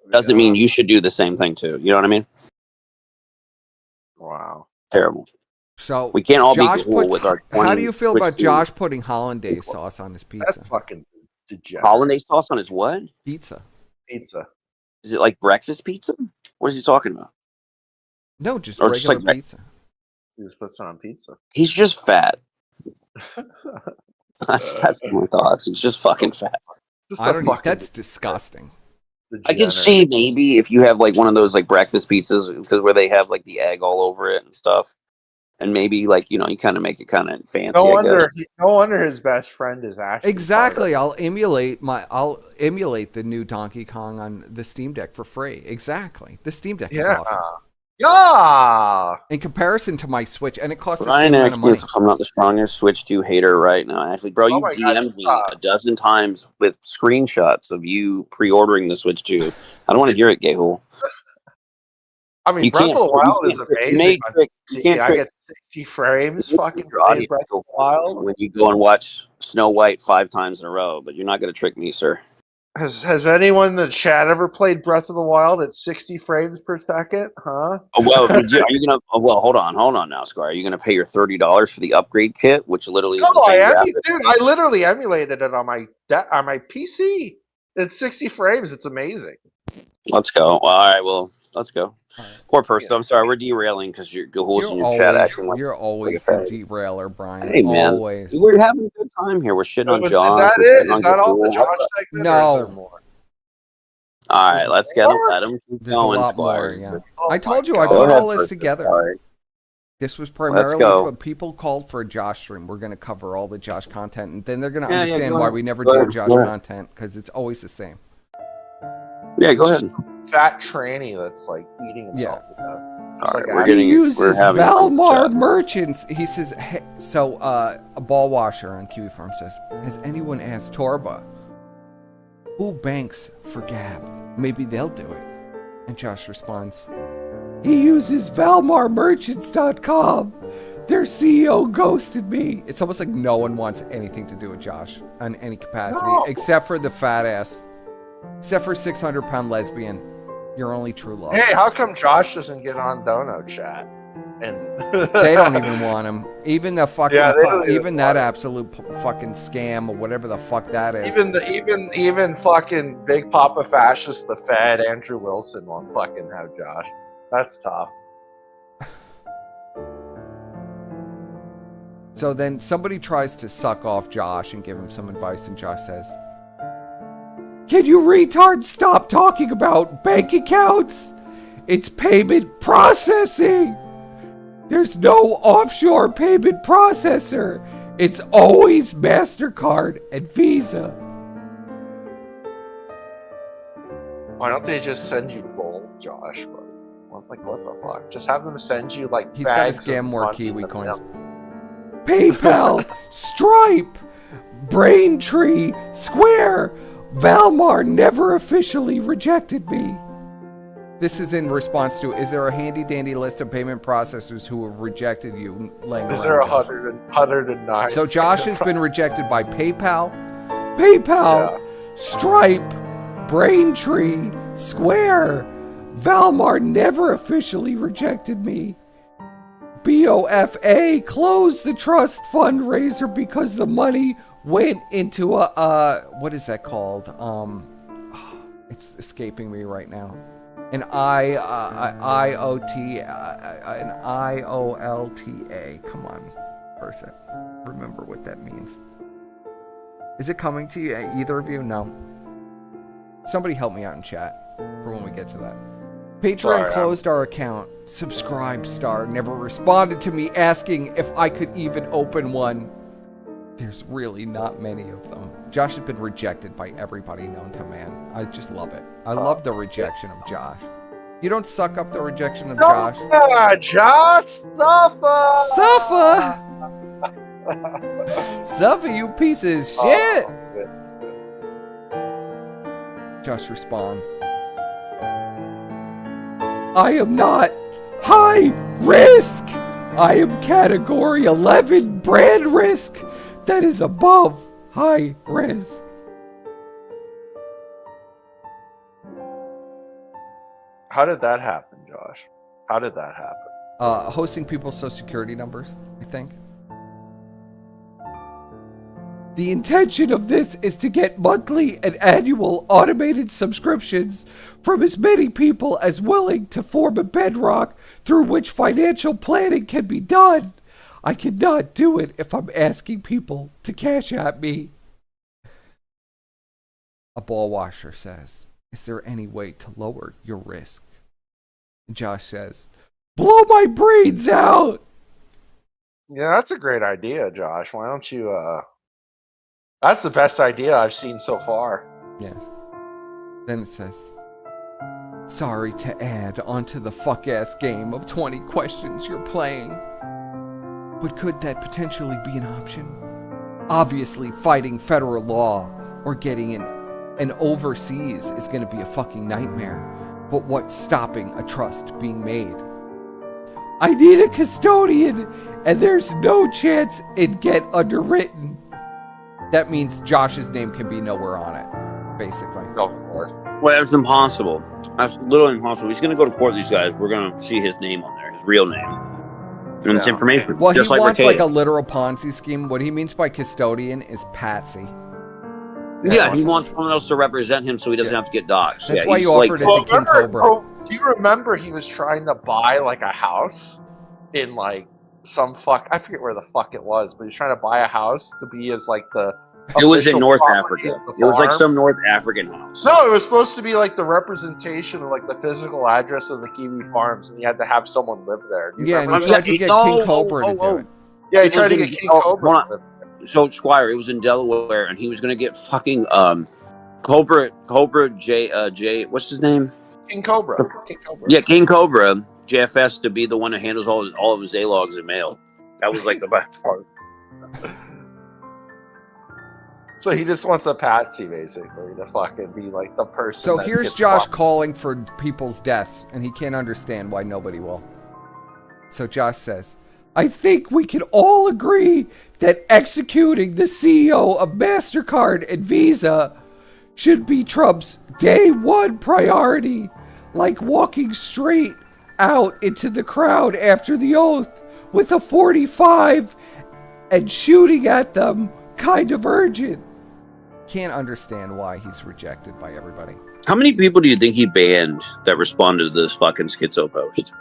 Doesn't mean you should do the same thing too. You know what I mean? Wow. Terrible. So we can't all be cool with our. How do you feel about Josh putting hollandaise sauce on his pizza? That's fucking degenerate. Hollandaise sauce on his what? Pizza. Is it like breakfast pizza? What is he talking about? No, just regular pizza. He just puts it on pizza. He's just fat. That's my thoughts. He's just fucking fat. That's disgusting. I can see maybe if you have like one of those like breakfast pizzas because where they have like the egg all over it and stuff, and maybe like you kind of make it kind of fancy. No wonder his best friend is actually exactly. I'll emulate the new Donkey Kong on the Steam Deck for free. Exactly. The Steam Deck is awesome. Yeah. In comparison to my Switch, and it costs the same amount of money. I'm not the strongest Switch 2 hater right now. Actually, bro, you DM'd me a dozen times with screenshots of you pre-ordering the Switch 2. I don't want to hear it, Gahul. I mean, Breath of the Wild is amazing. I get 60 frames fucking playing Breath of the Wild. When you go and watch Snow White 5 times in a row, but you're not going to trick me, sir. Has anyone in the chat ever played Breath of the Wild at 60 frames per second? Huh? Oh, well, are you gonna? Oh, well, hold on now, Scar. Are you gonna pay your $30 for the upgrade kit, which literally? Is I literally emulated it on my PC. It's 60 frames. It's amazing. Let's go. All right, well, let's go. Poor person. Yeah. I'm sorry, we're derailing because you're in your chat acting like you're always the derailer, Brian. Hey man, always. We're having a good time here. We're shitting on Josh. Is that it? Is that all the Josh segment? No. Or is there more? All right, let's get him. Keep going, a lot Squire. more. Yeah. I told you I put all this together. Sorry. This was primarily what people called for a Josh stream. We're going to cover all the Josh content, and then they're going to understand why we never do Josh content because it's always the same. Yeah, go ahead. Fat tranny that's like eating himself to death. All right, he uses Valmar merchants. He says, hey, so a ball washer on Kiwi Farm says, has anyone asked Torba who banks for Gab? Maybe they'll do it. And Josh responds, he uses ValmarMerchants.com. Their CEO ghosted me. It's almost like no one wants anything to do with Josh on any capacity, except for the fat ass. Except for 600-pound lesbian. Your only true love. Hey, how come Josh doesn't get on Dono chat? And they don't even want him. Even the fucking, even that absolute fucking scam or whatever the fuck that is. Even fucking Big Papa Fascist, the Fed, Andrew Wilson won't fucking have Josh. That's tough. So then somebody tries to suck off Josh and give him some advice, and Josh says, can you retards stop talking about bank accounts? It's payment processing. There's no offshore payment processor. It's always MasterCard and Visa. Why don't they just send you gold, Josh? Like, what the fuck? Just have them send you, like, he's got to scam more Kiwi coins. PayPal, Stripe, Braintree, Square. Valmar never officially rejected me. This is in response to, is there a handy dandy list of payment processors who have rejected you laying Is around? there Josh? 109? So Josh has been rejected by PayPal, Stripe, Braintree, Square. Valmart never officially rejected me. BOFA closed the trust fundraiser because the money went into a what is that called? It's escaping me right now. An IOLTA. Come on, Persip. Remember what that means. Is it coming to you, either of you? No. Somebody help me out in chat for when we get to that. Patreon closed our account. Subscribe star never responded to me asking if I could even open one. There's really not many of them. Josh has been rejected by everybody known to man. I just love it. I love the rejection of Josh. You don't suck up the rejection of Josh. Josh, suffer! Suffer! Suffer, you piece of shit! Josh responds, I am not high risk. I am category 11 brand risk that is above high risk. How did that happen, Josh? How did that happen? Hosting people's social security numbers, I think. The intention of this is to get monthly and annual automated subscriptions from as many people as willing to form a bedrock through which financial planning can be done. I cannot do it if I'm asking people to cash at me. A ball washer says, is there any way to lower your risk? And Josh says, blow my brains out. Yeah, that's a great idea, Josh. Why don't you, that's the best idea I've seen so far. Yes. Then it says, sorry to add onto the fuck-ass game of 20 questions you're playing. But could that potentially be an option? Obviously, fighting federal law or getting an overseas is going to be a fucking nightmare. But what's stopping a trust being made? I need a custodian, and there's no chance it'd get underwritten. That means Josh's name can be nowhere on it, basically. Of course. Well, that's impossible. That's literally impossible. He's going to go to court with these guys. We're going to see his name on there, his real name. And it's information. Well, just he wants Mercatus. like a literal Ponzi scheme. What he means by custodian is patsy. Yeah, he wants someone else to represent him so he doesn't have to get doxxed. That's yeah, why he's you offered it to King Cobra. Do you remember he was trying to buy like a house in like some I forget where the fuck it was, but he's trying to buy a house to be as like the It was in North property Africa. of the It was like farm. some North African house. No, it was supposed to be like the representation of like the physical address of the Kiwi farms, and he had to have someone live there. Do you Yeah, and remember he tried to get King Cobra to do it. Yeah, he tried to get King Cobra. hold on. So Squire, it was in Delaware, and he was gonna get fucking Cobra J what's his name? King Cobra. King Cobra. Yeah, King Cobra JFS to be the one that handles all of his A-logs and mail. That was like the best part. So he just wants a patsy, basically, to fucking be like the person. So that here's gets Josh fucked. calling for people's deaths, and he can't understand why nobody will. So Josh says, I think we can all agree that executing the CEO of MasterCard and Visa should be Trump's day one priority, like walking straight out into the crowd after the oath with a .45 and shooting at them kind of urgent. Can't understand why he's rejected by everybody. How many people do you think he banned that responded to this fucking schizo post?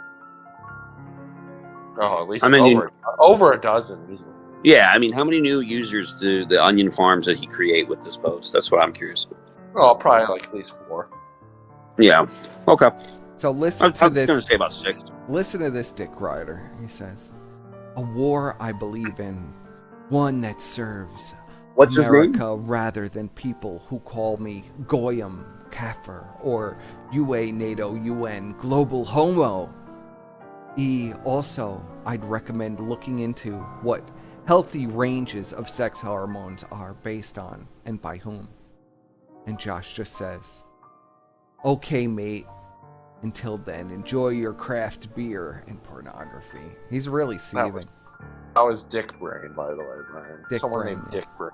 Oh, at least I mean, over a dozen. Easily. Yeah, I mean, how many new users do the onion farms that he create with this post? That's what I'm curious about. Oh, probably like at least 4. Yeah. Okay. So listen to I was this. going to say about 6. Listen to this, Dick Ryder. He says, a war I believe in, one that serves What's his name? America rather than people who call me Goyim, Kafir, or UA, NATO, UN, Global Homo. Also, I'd recommend looking into what healthy ranges of sex hormones are based on and by whom. And Josh just says, okay, mate, Until then, enjoy your craft beer and pornography. He's really seething. That was Dick Brain, by the way, Brian. Dick Someone Brain, named yeah. Dick Brain.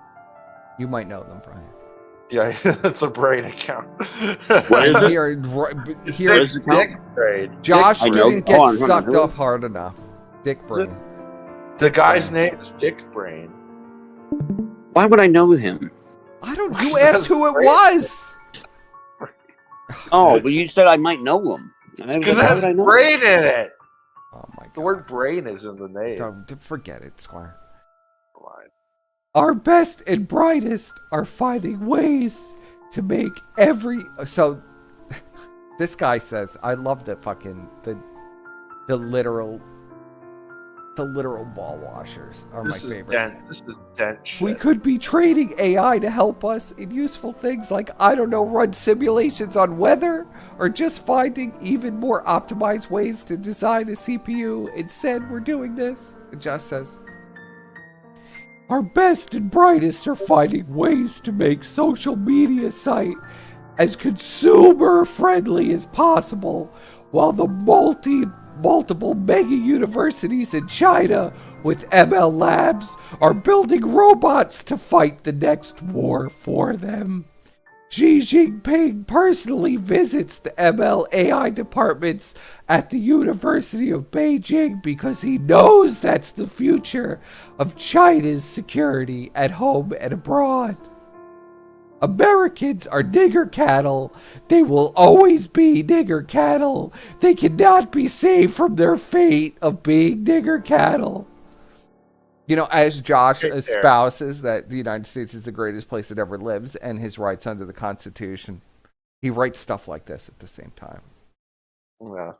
You might know them, Brian. Yeah, it's a brain account. What is it? Here, Dick Brain. Josh I know. didn't get Hold on, sucked who? off hard enough. Dick Brain. The guy's name is Dick Brain. Why would I know him? I don't. You asked who it Brain. was. Oh, but you said I might know him. Because it has brain in it. Oh my god. The word brain is in the name. Don't forget it, Squire. Fine. Our best and brightest are finding ways to make every. So, this guy says, I love the fucking the literal ball washers are my favorite. This is dent shit. We could be training AI to help us in useful things like, I don't know, run simulations on weather, or just finding even more optimized ways to design a CPU. Instead, we're doing this. It just says, our best and brightest are finding ways to make social media site as consumer friendly as possible, while the multiple mega universities in China with ML labs are building robots to fight the next war for them. Xi Jinping personally visits the ML AI departments at the University of Beijing because he knows that's the future of China's security at home and abroad. Americans are nigger cattle. They will always be nigger cattle. They cannot be saved from their fate of being nigger cattle. You know, as Josh espouses that the United States is the greatest place that ever lives and his rights under the Constitution, he writes stuff like this at the same time. Yeah.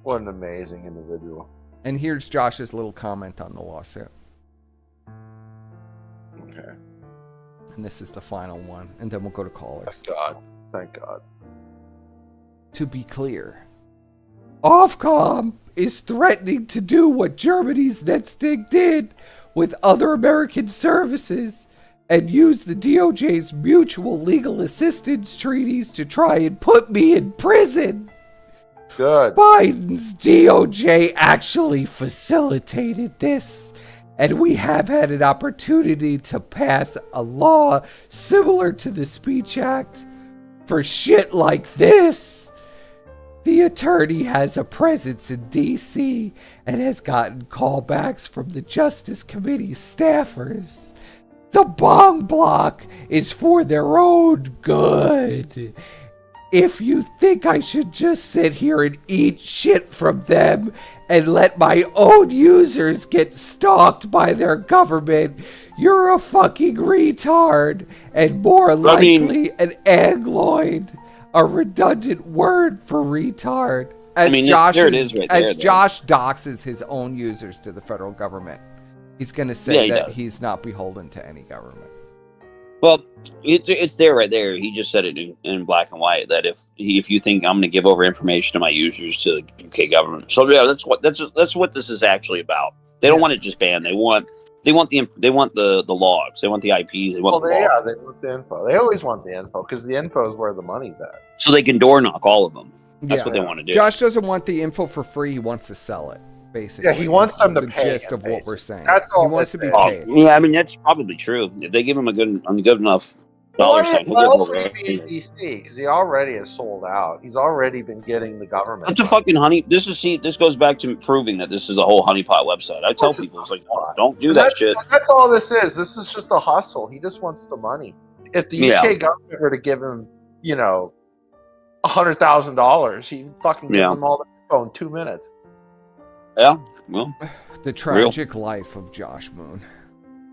What an amazing individual. And here's Josh's little comment on the lawsuit. Okay. And this is the final one, and then we'll go to callers. Thank God. Thank God. To be clear, Ofcom is threatening to do what Germany's Netstig did with other American services and use the DOJ's mutual legal assistance treaties to try and put me in prison. Good. Biden's DOJ actually facilitated this, and we have had an opportunity to pass a law similar to the Speech Act for shit like this. The attorney has a presence in D.C. and has gotten callbacks from the Justice Committee staffers. The bong block is for their own good. If you think I should just sit here and eat shit from them and let my own users get stalked by their government, you're a fucking retard, and more likely an angloid, a redundant word for retard. As Josh doxes his own users to the federal government, he's going to say that he's not beholden to any government. Well, it's there right there. He just said it in black and white that if you think I'm going to give over information to my users to the UK government, so yeah, that's what this is actually about. They don't want it just banned. They want the logs. They want the IPs. They want they want the info. They always want the info because the info is where the money's at. So they can door knock all of them. That's what they want to do. Josh doesn't want the info for free. He wants to sell it. Basically, yeah, he wants them to pay. The gist of what we're saying. That's all. He wants to be paid. Yeah, I mean that's probably true. If they give him a good enough dollar sign, why else would he be in DC? Because he already is sold out. He's already been getting the government. It's a fucking honey. This goes back to proving that this is a whole honeypot website. I tell people, it's like, don't do that shit. That's all this is. This is just a hustle. He just wants the money. If the UK government were to give him, $100,000, he'd fucking give them all the info in 2 minutes. Yeah. Well, the tragic life of Josh Moon.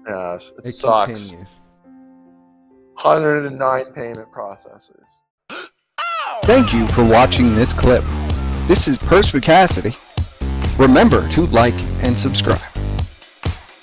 Yeah, it sucks. Continues. 109 payment processors. Thank you for watching this clip. This is Persip. Remember to like and subscribe.